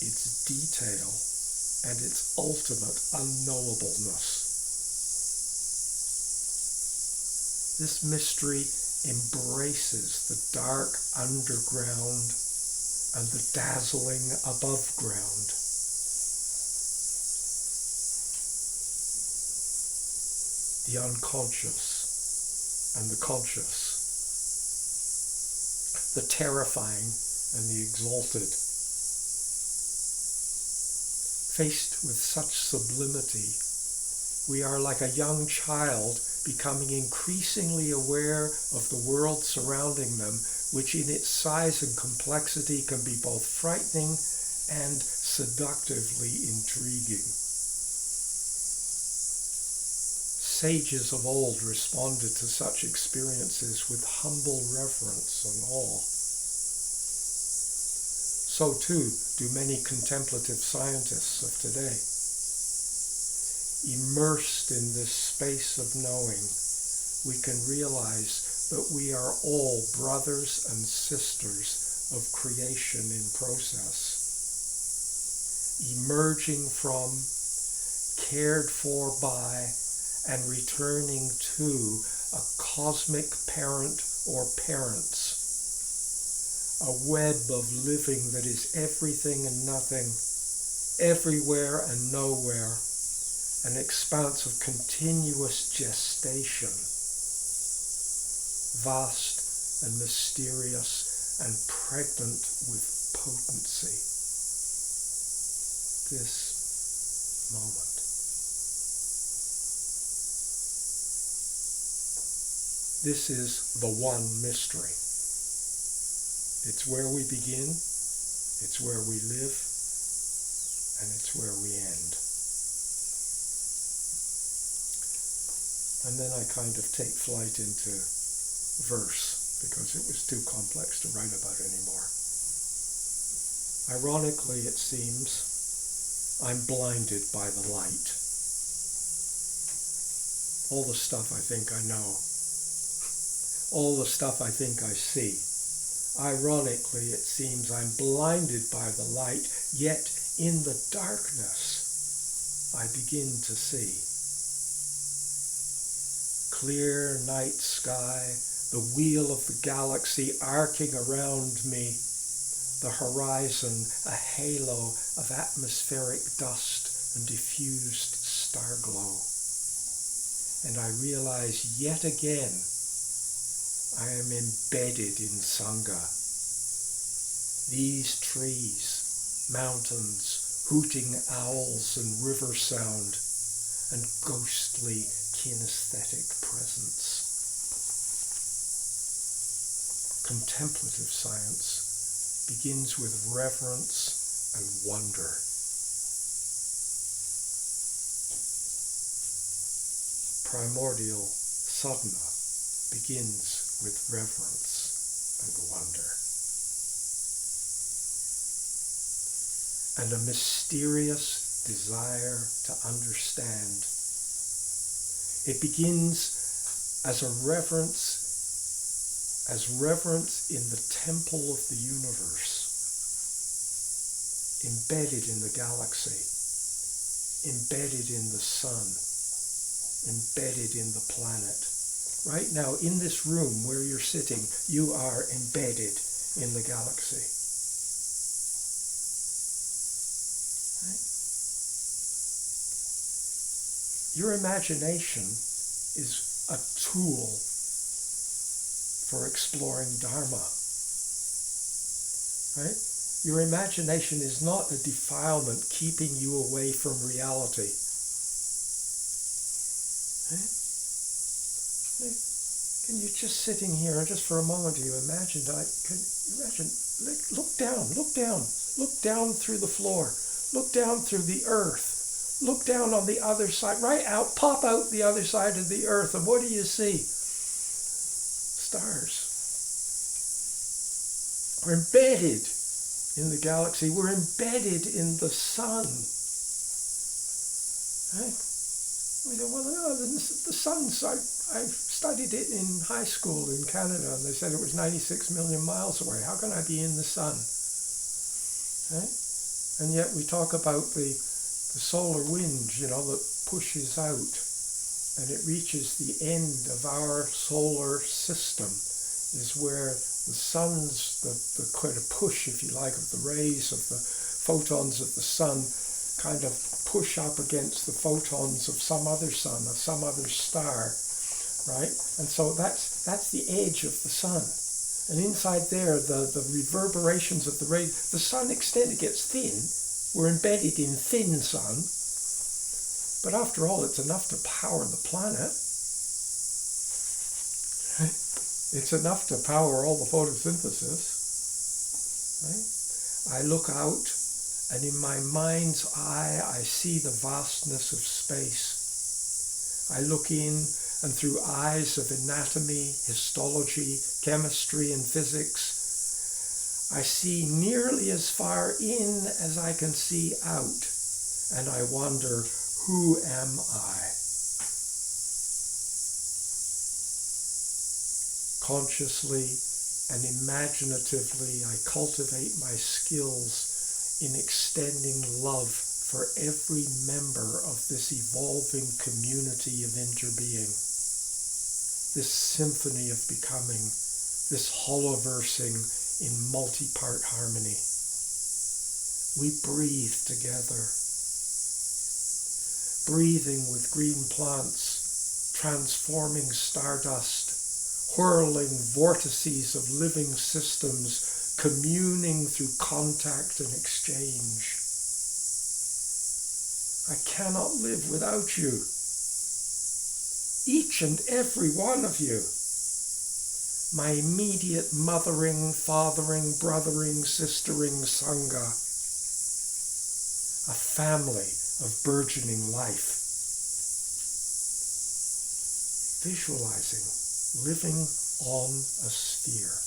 Speaker 1: its detail, and its ultimate unknowableness. This mystery embraces the dark underground and the dazzling above ground. The unconscious and the conscious. The terrifying and the exalted. Faced with such sublimity, we are like a young child becoming increasingly aware of the world surrounding them, which in its size and complexity can be both frightening and seductively intriguing. sages of old responded to such experiences with humble reverence and awe. So too do many contemplative scientists of today. Immersed in this space of knowing, we can realize that we are all brothers and sisters of creation in process, emerging from, cared for by, and returning to a cosmic parent or parents, a web of living that is everything and nothing, everywhere and nowhere, an expanse of continuous gestation, vast and mysterious and pregnant with potency. This moment. This is the one mystery. It's where we begin, it's where we live, and it's where we end. And then I kind of take flight into verse because it was too complex to write about anymore. Ironically, it seems, I'm blinded by the light. All the stuff I think I know, all the stuff I think I see. Ironically, it seems I'm blinded by the light, yet in the darkness I begin to see. Clear night sky, the wheel of the galaxy arcing around me, the horizon a halo of atmospheric dust and diffused star glow. And I realize yet again I am embedded in Sangha. These trees, mountains, hooting owls and river sound, and ghostly kinesthetic presence. Contemplative science begins with reverence and wonder. Primordial sadhana begins with reverence and wonder. And a mysterious desire to understand. It begins as reverence in the temple of the universe, embedded in the galaxy, embedded in the sun, embedded in the planet. Right now, in this room where you're sitting, you are embedded in the galaxy. Right? Your imagination is a tool for exploring Dharma. Right? Your imagination is not a defilement keeping you away from reality. Right? Can you just sitting here, just for a moment, do you imagine, look down through the floor, look down through the earth, look down on the other side, pop out the other side of the earth, and what do you see? Stars. We're embedded in the galaxy, we're embedded in the sun. Right? We go, well, the sun's, I studied it in high school in Canada, and they said it was 96 million miles away. How can I be in the sun? Right? And yet we talk about the solar wind, that pushes out, and it reaches the end of our solar system, is where the sun's, the kind of push, if you like, of the rays of the photons of the sun kind of push up against the photons of some other sun, of some other star, right? And so that's the edge of the sun. And inside there, the reverberations of the rays, the sun extended, gets thin. We're embedded in thin sun. But after all, it's enough to power the planet. Right? It's enough to power all the photosynthesis. Right? I look out, and in my mind's eye, I see the vastness of space. I look in, and through eyes of anatomy, histology, chemistry, and physics, I see nearly as far in as I can see out, and I wonder, who am I? Consciously and imaginatively, I cultivate my skills in extending love for every member of this evolving community of interbeing, this symphony of becoming, this holoversing in multi-part harmony. We breathe together, breathing with green plants, transforming stardust, whirling vortices of living systems, communing through contact and exchange. I cannot live without you, each and every one of you. My immediate mothering, fathering, brothering, sistering Sangha, a family of burgeoning life. Visualizing living on a sphere.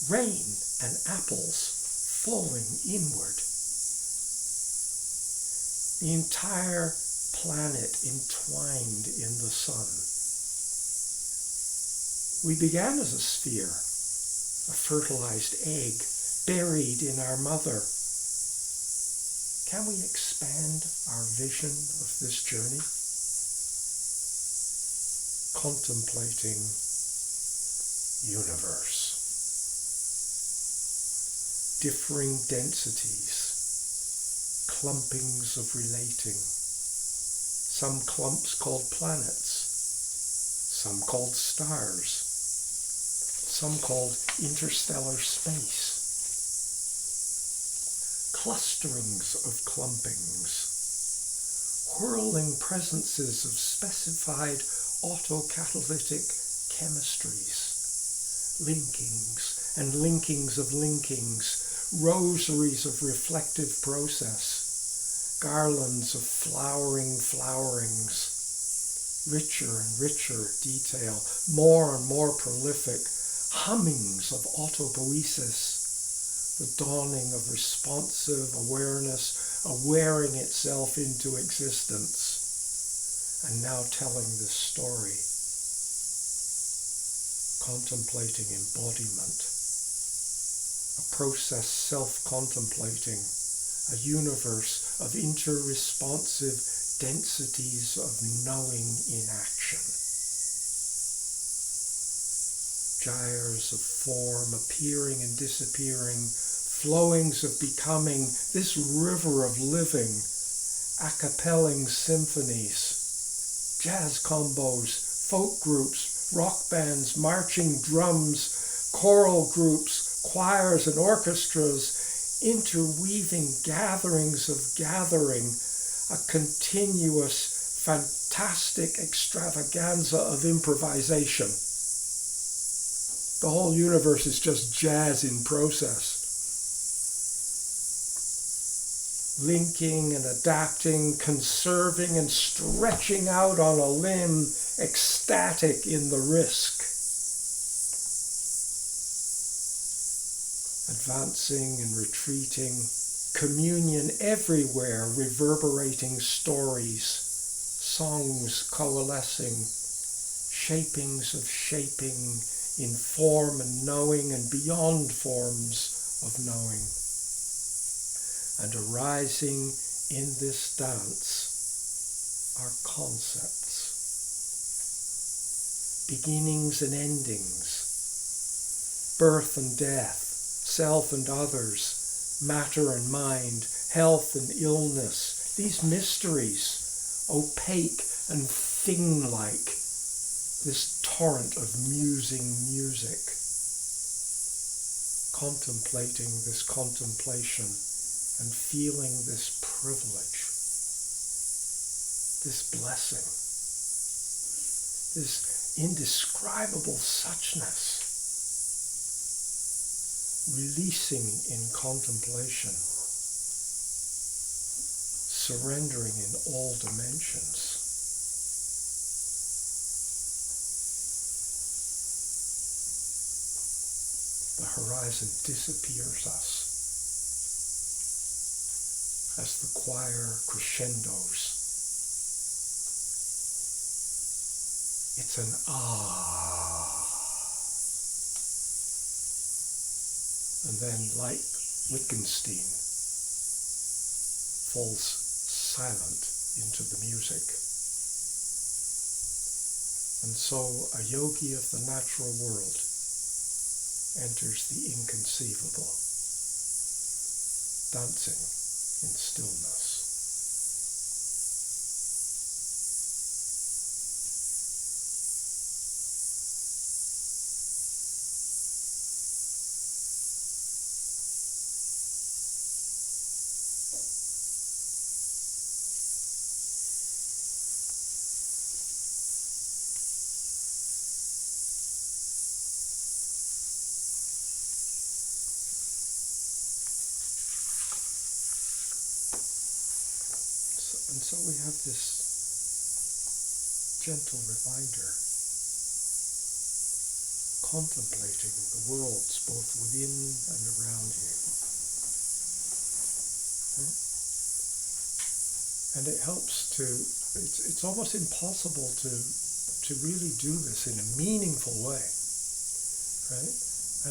Speaker 1: Rain and apples falling inward. The entire planet entwined in the sun. We began as a sphere, a fertilized egg buried in our mother. Can we expand our vision of this journey? Contemplating universe. Differing densities, clumpings of relating. Some clumps called planets, some called stars, some called interstellar space. Clusterings of clumpings, whirling presences of specified autocatalytic chemistries, linkings and linkings of linkings, rosaries of reflective process, garlands of flowering flowerings, richer and richer detail, more and more prolific, hummings of autopoiesis, the dawning of responsive awareness, awaring itself into existence, and now telling this story, contemplating embodiment, a process self-contemplating, a universe of interresponsive densities of knowing in action. Gyres of form appearing and disappearing, flowings of becoming, this river of living, a-cappelling symphonies, jazz combos, folk groups, rock bands, marching drums, choral groups, choirs and orchestras, interweaving gatherings of gathering, a continuous, fantastic extravaganza of improvisation. The whole universe is just jazz in process. Linking and adapting, conserving and stretching out on a limb, ecstatic in the risk. Advancing and retreating, communion everywhere, reverberating stories, songs coalescing, shapings of shaping in form and knowing and beyond forms of knowing. And arising in this dance are concepts, beginnings and endings, birth and death, self and others, matter and mind, health and illness, these mysteries, opaque and thing-like, this torrent of musing music, contemplating this contemplation and feeling this privilege, this blessing, this indescribable suchness, releasing in contemplation, surrendering in all dimensions. The horizon disappears us as the choir crescendos. It's an ah. And then, like Wittgenstein, falls silent into the music. And so a yogi of the natural world enters the inconceivable, dancing in stillness. And so we have this gentle reminder, contemplating the worlds both within and around you. Right? And it helps to, it's almost impossible to really do this in a meaningful way, right?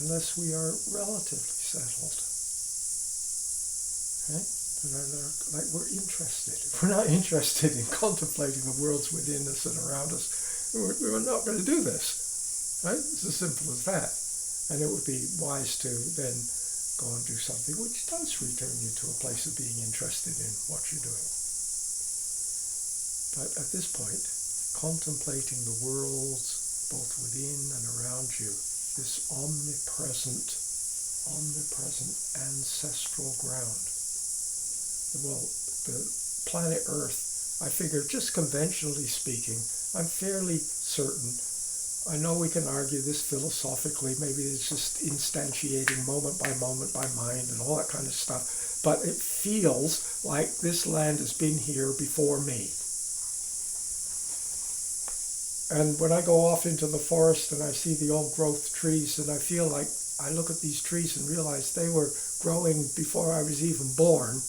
Speaker 1: Unless we are relatively settled, right? Like we're interested. If we're not interested in contemplating the worlds within us and around us, we're not going to do this, right? It's as simple as that. And it would be wise to then go and do something which does return you to a place of being interested in what you're doing. But at this point, contemplating the worlds both within and around you, this omnipresent ancestral ground. Well, the planet Earth, I figure, just conventionally speaking, I'm fairly certain. I know we can argue this philosophically, maybe it's just instantiating moment by mind and all that kind of stuff, but it feels like this land has been here before me. And when I go off into the forest and I see the old growth trees, and I feel like I look at these trees and realize they were growing before I was even born.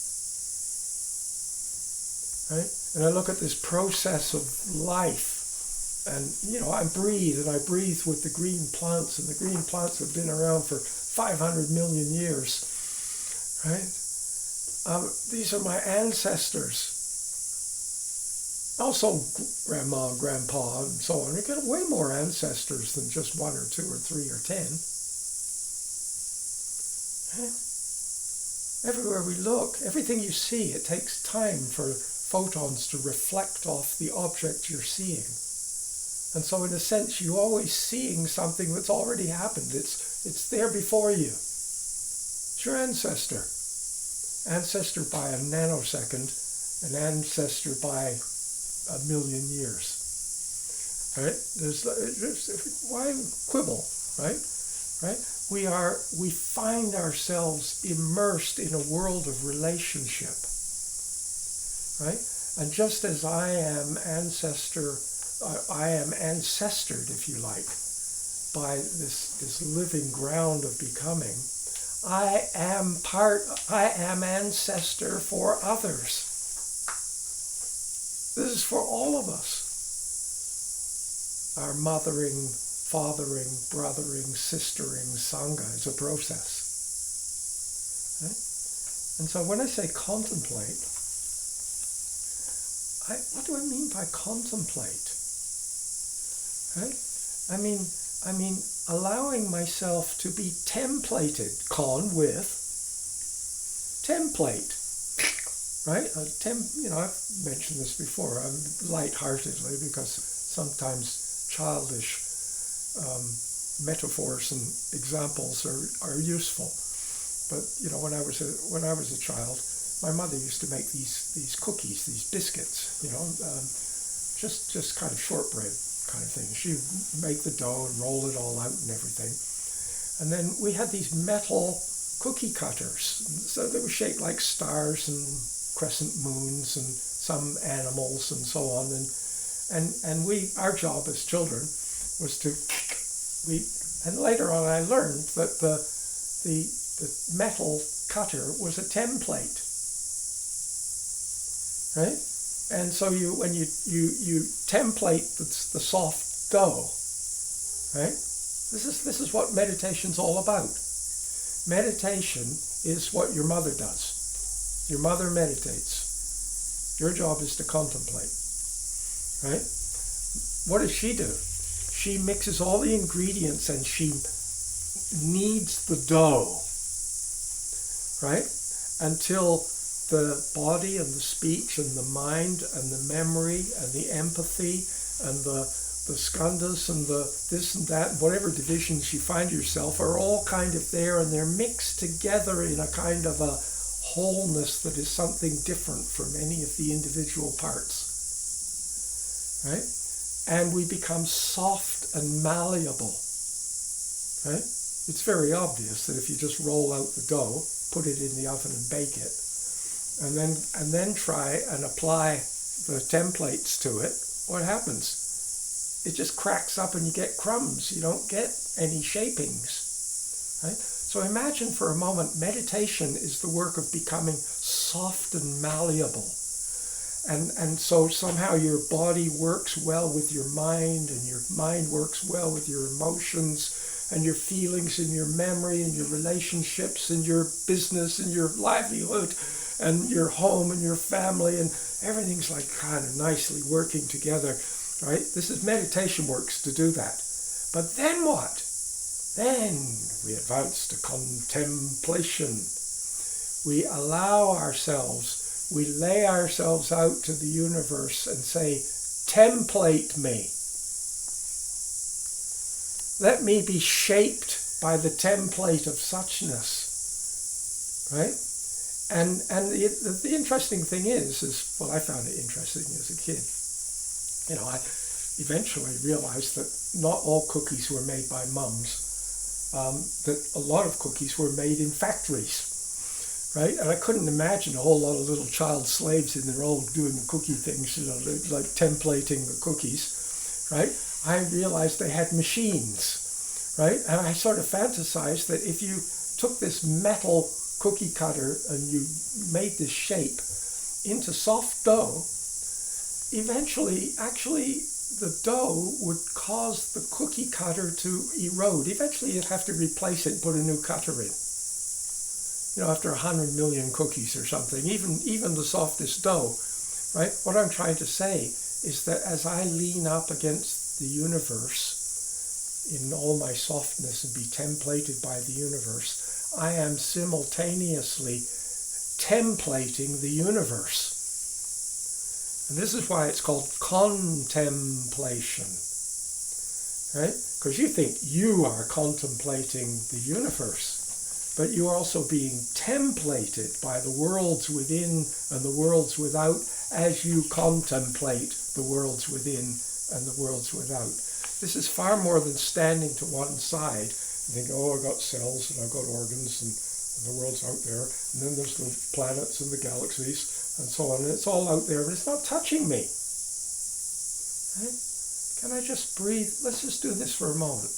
Speaker 1: Right? And I look at this process of life, and I breathe with the green plants, and the green plants have been around for 500 million years, right? These are my ancestors. Also grandma and grandpa and so on. You get way more ancestors than just 1 or 2 or 3 or 10. Right? Everywhere we look, everything you see, it takes time for photons to reflect off the object you're seeing. And so in a sense, you're always seeing something that's already happened. It's there before you. It's your ancestor. Ancestor by a nanosecond, an ancestor by 1 million years. Right? Why quibble, right? Right? We find ourselves immersed in a world of relationship. Right? And just as I am ancestored, if you like, by this living ground of becoming, I am ancestor for others. This is for all of us. Our mothering, fathering, brothering, sistering, sangha is a process. Right? And so when I say contemplate, what do I mean by contemplate? Right? I mean allowing myself to be templated, with template. Right? I've mentioned this before. I'm lightheartedly, because sometimes childish metaphors and examples are useful. But when I was a child, my mother used to make these cookies, these biscuits, just kind of shortbread kind of thing. She'd make the dough and roll it all out and everything. And then we had these metal cookie cutters. So they were shaped like stars and crescent moons and some animals and so on. And our job as children was and later on I learned that the metal cutter was a template, right? And so when you template the soft dough, right? This is what meditation's all about. Meditation is what your mother does. Your mother meditates. Your job is to contemplate, right? What does she do? She mixes all the ingredients and she kneads the dough, right? Until the body and the speech and the mind and the memory and the empathy and the skandhas and the this and that, whatever divisions you find yourself, are all kind of there, and they're mixed together in a kind of a wholeness that is something different from any of the individual parts, right? And we become soft and malleable, right? It's very obvious that if you just roll out the dough, put it in the oven and bake it, and then try and apply the templates to it, what happens? It just cracks up and you get crumbs. You don't get any shapings, right? So imagine for a moment, meditation is the work of becoming soft and malleable. And so somehow your body works well with your mind, and your mind works well with your emotions and your feelings and your memory and your relationships and your business and your livelihood and your home and your family, and everything's like kind of nicely working together. Right? This is meditation works to do that. But then what? Then we advance to contemplation. We allow ourselves, we lay ourselves out to the universe and say, template me. Let me be shaped by the template of suchness. Right? And the interesting thing is, well, I found it interesting as a kid. You know, I eventually realized that not all cookies were made by mums, that a lot of cookies were made in factories, right? And I couldn't imagine a whole lot of little child slaves in their old doing the cookie things, you know, like templating the cookies, right? I realized they had machines, right? And I sort of fantasized that if you took this metal cookie cutter and you made this shape into soft dough, eventually, actually, the dough would cause the cookie cutter to erode. Eventually, you'd have to replace it and put a new cutter in. You know, after 100 million cookies or something, even the softest dough, right? What I'm trying to say is that as I lean up against the universe in all my softness and be templated by the universe, I am simultaneously templating the universe. And this is why it's called contemplation, right? Because you think you are contemplating the universe, but you are also being templated by the worlds within and the worlds without as you contemplate the worlds within and the worlds without. This is far more than standing to one side and think, oh, I've got cells and I've got organs and the world's out there, and then there's the planets and the galaxies and so on, and it's all out there, but it's not touching me. Right? Can I just breathe? Let's just do this for a moment.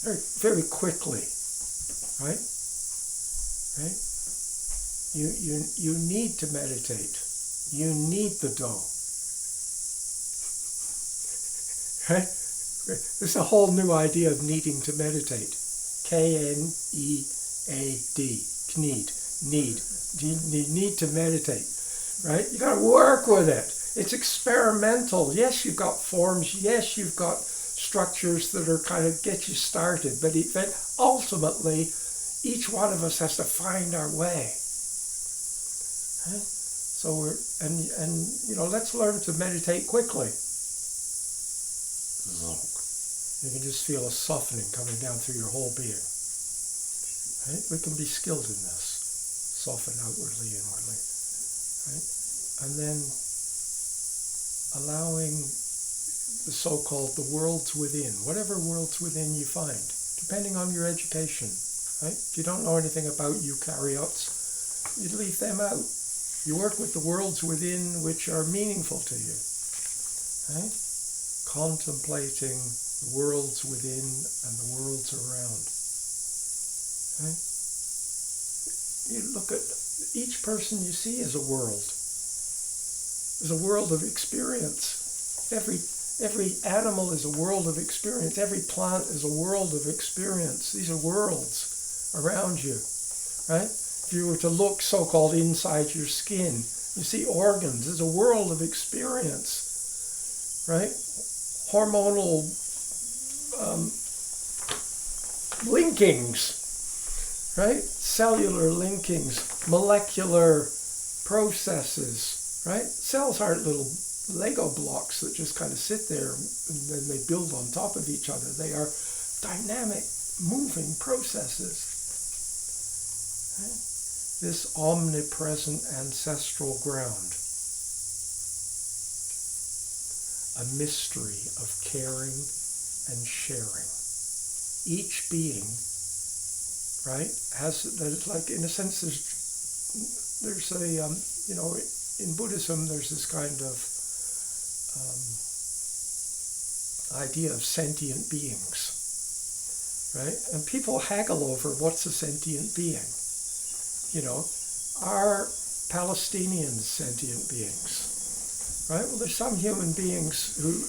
Speaker 1: Very, very quickly, right? Right? You need to meditate. You need the dough. Right? This is a whole new idea of needing to meditate. K-N-E-A-D. Need. You need to meditate. Right? You got to work with it. It's experimental. Yes, you've got forms. Yes, you've got structures that are kind of get you started. But ultimately, each one of us has to find our way. Right? So let's learn to meditate quickly. You can just feel a softening coming down through your whole being. Right? We can be skilled in this. Soften outwardly, inwardly. Right? And then allowing the so-called the worlds within, whatever worlds within you find, depending on your education. right? If you don't know anything about eukaryotes, you'd leave them out. You work with the worlds within which are meaningful to you, right? Contemplating the worlds within and the worlds around, right? You look at each person you see as a world. Is a world of experience. Every animal is a world of experience. Every plant is a world of experience. These are worlds around you, right? If you were to look so-called inside your skin, you see organs. There's a world of experience, right? Hormonal linkings, right? Cellular linkings, molecular processes, right? Cells aren't little Lego blocks that just kind of sit there and then they build on top of each other. They are dynamic, moving processes. Right? This omnipresent ancestral ground, a mystery of caring and sharing. Each being, right, has, there's like, in a sense, there's a, in Buddhism, there's this kind of idea of sentient beings, right? And people haggle over what's a sentient being. Are Palestinians sentient beings, right? Well, there's some human beings who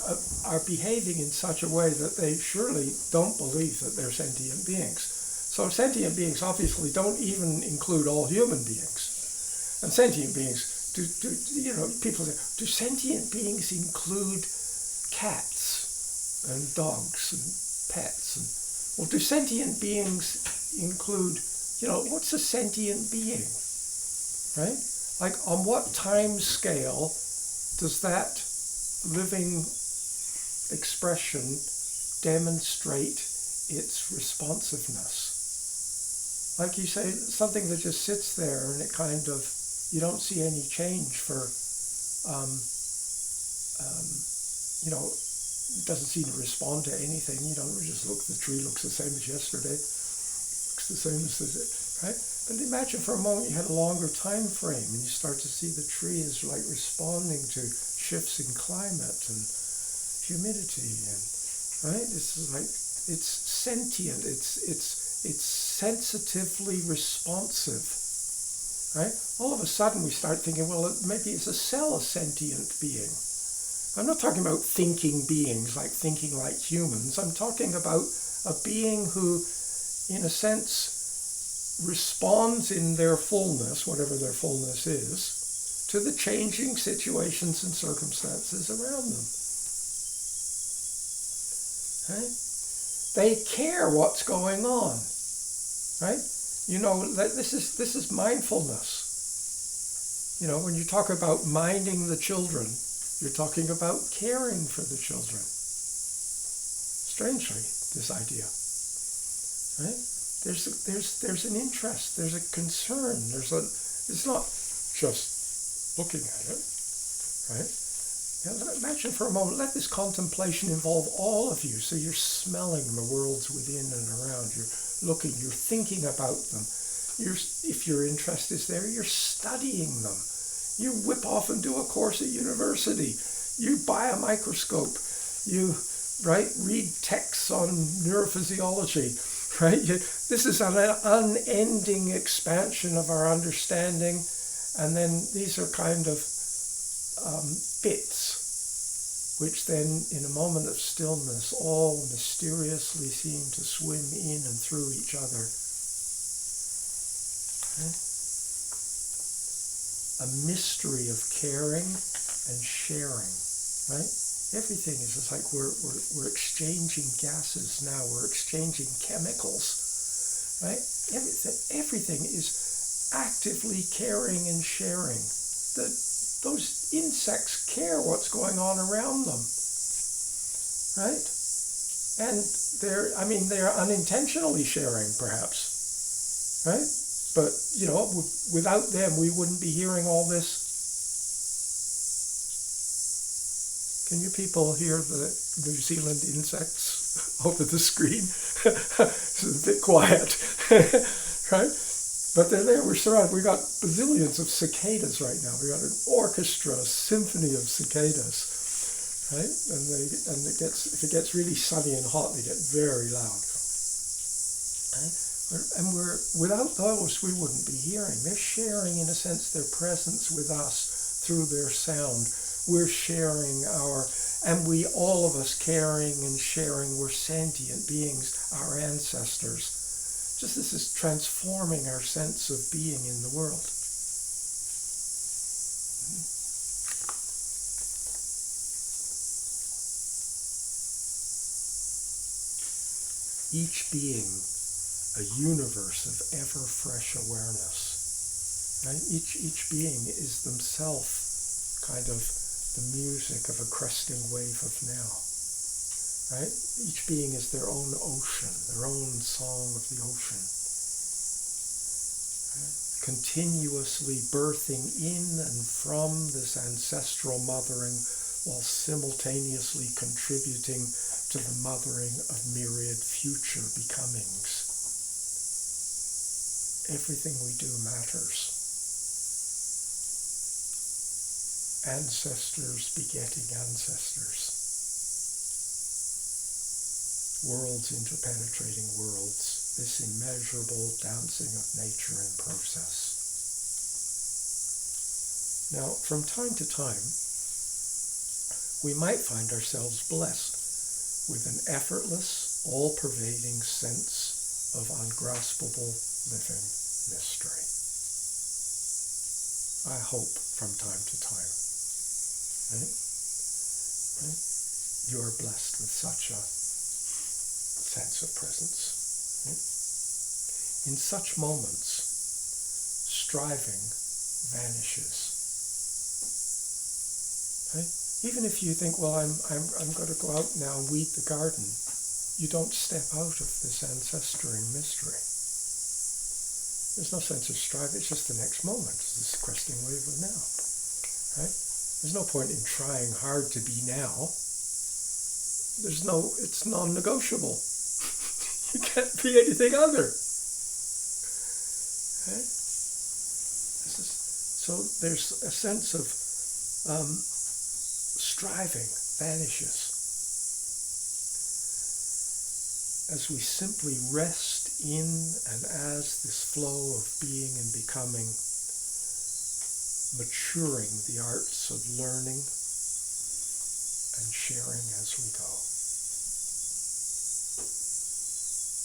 Speaker 1: are behaving in such a way that they surely don't believe that they're sentient beings. So sentient beings obviously don't even include all human beings. And sentient beings, people say, do sentient beings include cats and dogs and pets? And, well, do sentient beings include, what's a sentient being, right? Like, on what time scale does that living expression demonstrate its responsiveness? Like you say, something that just sits there and it kind of, you don't see any change for, it doesn't seem to respond to anything. You don't just look, the tree looks the same as yesterday, looks the same as right? But imagine for a moment you had a longer time frame and you start to see the tree is like responding to shifts in climate and humidity, and right? This is like, it's sentient, it's sensitively responsive, right? All of a sudden we start thinking, well, maybe is a cell a sentient being? I'm not talking about thinking beings, like thinking like humans. I'm talking about a being who, in a sense, responds in their fullness, whatever their fullness is, to the changing situations and circumstances around them. Right? They care what's going on, right? This is mindfulness. When you talk about minding the children, you're talking about caring for the children. Strangely, this idea, right? There's an interest, there's a concern, it's not just looking at it, right? Imagine for a moment, let this contemplation involve all of you. So you're smelling the worlds within and around, you're looking, you're thinking about them. If your interest is there, you're studying them. You whip off and do a course at university. You buy a microscope. You, read texts on neurophysiology. Right? This is an unending expansion of our understanding, and then these are kind of bits, which then, in a moment of stillness, all mysteriously seem to swim in and through each other. Right? A mystery of caring and sharing, right? Everything is just like we're exchanging gases now. We're exchanging chemicals, right? Everything is actively caring and sharing. Those insects care what's going on around them, right? And they're unintentionally sharing, perhaps, right? But without them, we wouldn't be hearing all this. Can you people hear the New Zealand insects? over the screen. It's a bit quiet, right? But they're there. We're surrounded. We got bazillions of cicadas right now. We got an orchestra, a symphony of cicadas, right? And if it gets really sunny and hot, they get very loud. Right? And without those, we wouldn't be hearing. They're sharing, in a sense, their presence with us through their sound. We're sharing and we, all of us, caring and sharing, we're sentient beings, our ancestors. Just this is transforming our sense of being in the world. Each being a universe of ever fresh awareness. Right? Each being is themselves kind of the music of a cresting wave of now. Right? Each being is their own ocean, their own song of the ocean. Right? Continuously birthing in and from this ancestral mothering while simultaneously contributing to the mothering of myriad future becomings. Everything we do matters. Ancestors begetting ancestors. Worlds interpenetrating worlds. This immeasurable dancing of nature in process. Now, from time to time, we might find ourselves blessed with an effortless, all-pervading sense of ungraspable living mystery. I hope from time to time. Right? Right? You are blessed with such a sense of presence. Right? In such moments, striving vanishes. Right? Even if you think, well, I'm going to go out now and weed the garden, you don't step out of this ancestral mystery. There's no sense of striving, it's just the next moment. It's this cresting wave of now. Right? There's no point in trying hard to be now. It's non-negotiable. You can't be anything other. Right? So there's a sense of striving vanishes as we simply rest in and as this flow of being and becoming, maturing the arts of learning and sharing as we go.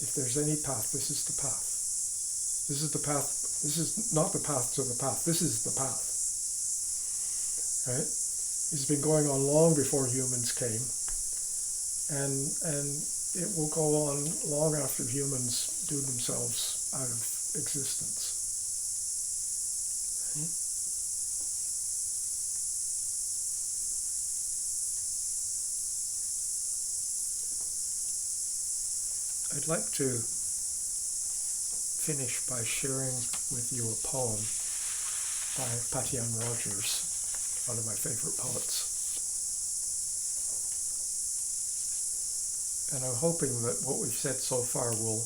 Speaker 1: If there's any path, this is the path. This is the path. This is not the path to the path. This is the path. Right? It's been going on long before humans came, and it will go on long after humans do themselves out of existence. Right? I'd like to finish by sharing with you a poem by Patian Rogers, one of my favorite poets. And I'm hoping that what we've said so far will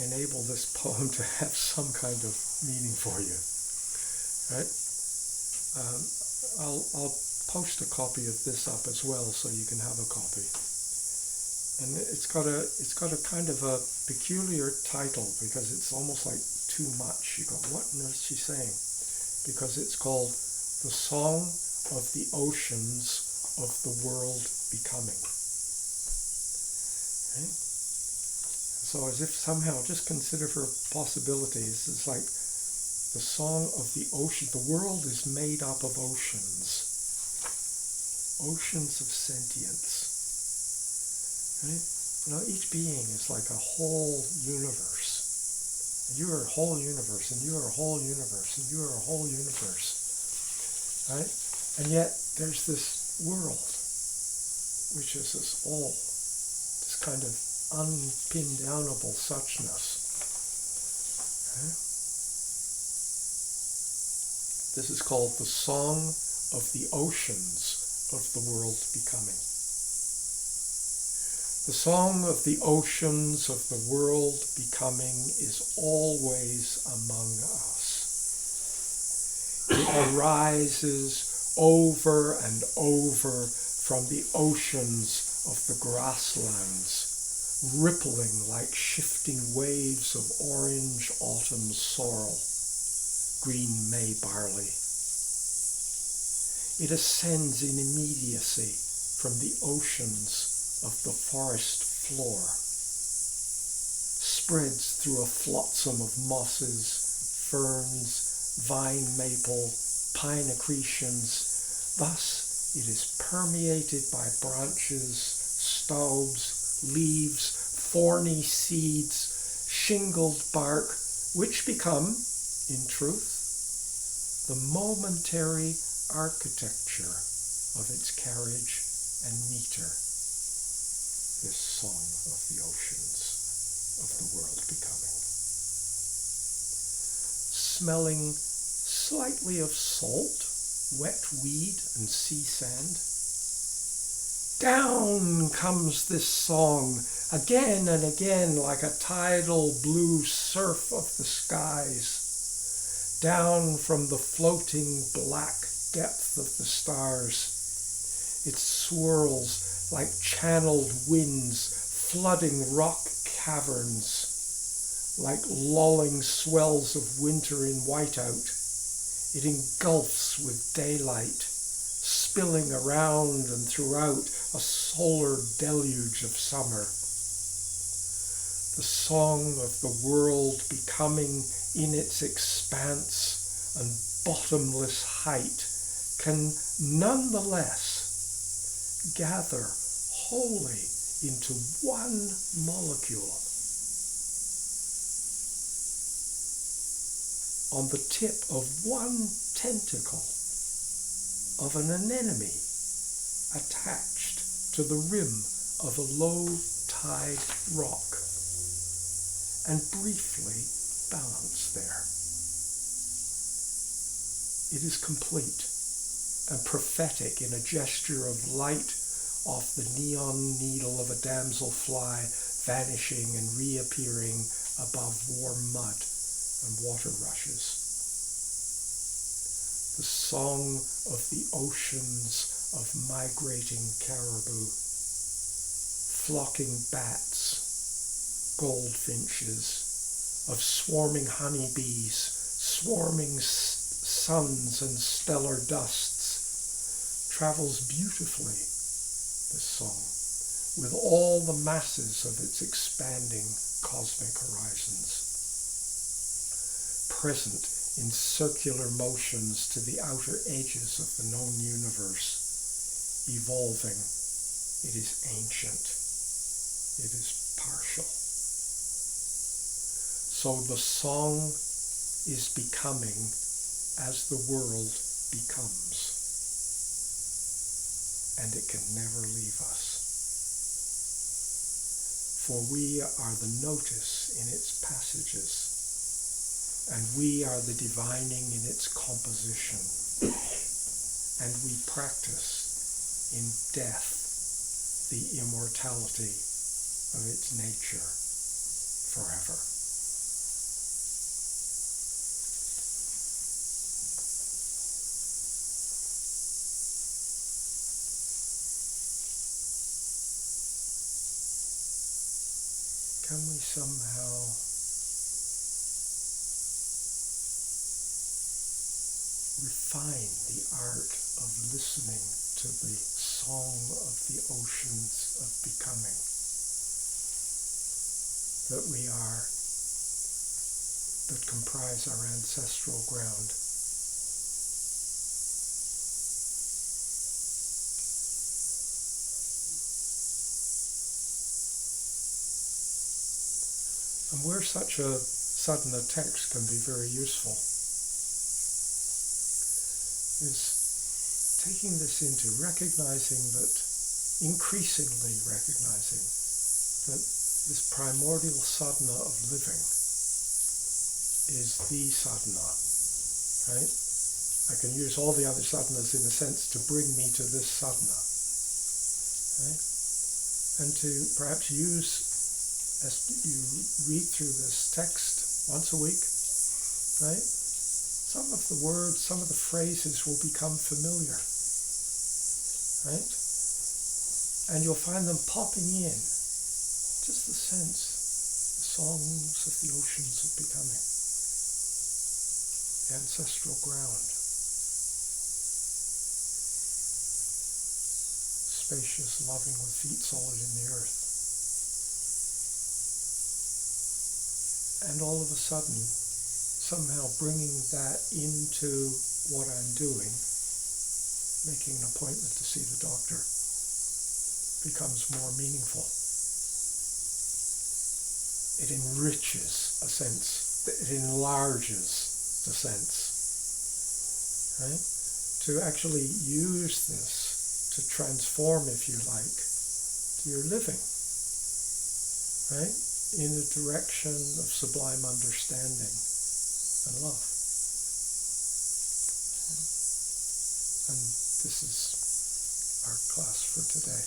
Speaker 1: enable this poem to have some kind of meaning for you. Right? I'll post a copy of this up as well so you can have a copy. And it's got a kind of a peculiar title because it's almost like too much. You go, what on earth is she saying? Because it's called The Song of the Oceans of the World Becoming. Right? So as if somehow, just consider for possibilities, it's like the song of the ocean. The world is made up of oceans. Oceans of sentience. Right? Each being is like a whole universe. And you are a whole universe, and you are a whole universe, and you are a whole universe. Right? And yet there's this world, which is this all, this kind of unpin-downable suchness. Right? This is called the Song of the Oceans of the World Becoming. The song of the oceans of the world becoming is always among us. It arises over and over from the oceans of the grasslands, rippling like shifting waves of orange autumn sorrel, green May barley. It ascends in immediacy from the oceans of the forest floor, spreads through a flotsam of mosses, ferns, vine maple, pine accretions. Thus it is permeated by branches, stobs, leaves, thorny seeds, shingled bark, which become, in truth, the momentary architecture of its carriage and meter. This song of the oceans of the world becoming. Smelling slightly of salt, wet weed and sea sand. Down comes this song again and again like a tidal blue surf of the skies. Down from the floating black depth of the stars. It swirls like channeled winds flooding rock caverns, like lolling swells of winter in whiteout. It engulfs with daylight, spilling around and throughout a solar deluge of summer. The song of the world becoming in its expanse and bottomless height can nonetheless gather wholly into one molecule. On the tip of one tentacle of an anemone attached to the rim of a low tide rock and briefly balanced there. It is complete and prophetic in a gesture of light off the neon needle of a damselfly vanishing and reappearing above warm mud and water rushes. The song of the oceans of migrating caribou, flocking bats, goldfinches, of swarming honeybees, swarming suns and stellar dusts, travels beautifully, this song, with all the masses of its expanding cosmic horizons. Present in circular motions to the outer edges of the known universe, evolving, it is ancient, it is partial. So the song is becoming as the world becomes, and it can never leave us. For we are the notice in its passages, and we are the divining in its composition, and we practice in death the immortality of its nature forever. Can we somehow refine the art of listening to the song of the oceans of becoming that we are, that comprise our ancestral ground? And where such a sadhana text can be very useful is taking this into recognizing that, increasingly recognizing that this primordial sadhana of living is the sadhana, right? I can use all the other sadhanas in a sense to bring me to this sadhana, right? and to perhaps use, as you read through this text once a week, right? Some of the words, some of the phrases will become familiar, right? And you'll find them popping in, just the sense, the songs of the oceans of becoming, the ancestral ground, spacious, loving, with feet solid in the earth. And all of a sudden, somehow bringing that into what I'm doing, making an appointment to see the doctor, becomes more meaningful. It enriches a sense, it enlarges the sense, right? To actually use this to transform, if you like, to your living, right? In the direction of sublime understanding and love. And this is our class for today.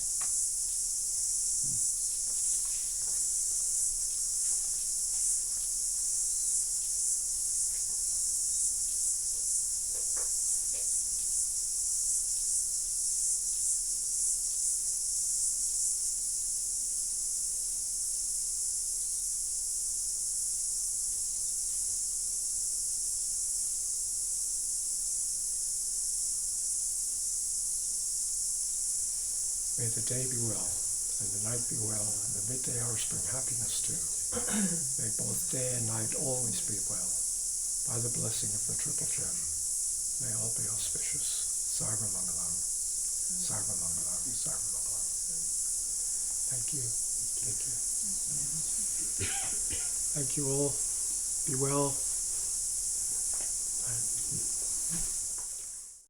Speaker 1: May the day be well, and the night be well, and the midday hours bring happiness too. May both day and night always be well, by the blessing of the Triple Gem. May all be auspicious. Sarva Mangalam, Sarva Mangalam, Sarva Mangalam. Thank you. Thank you. Thank you all. Be well.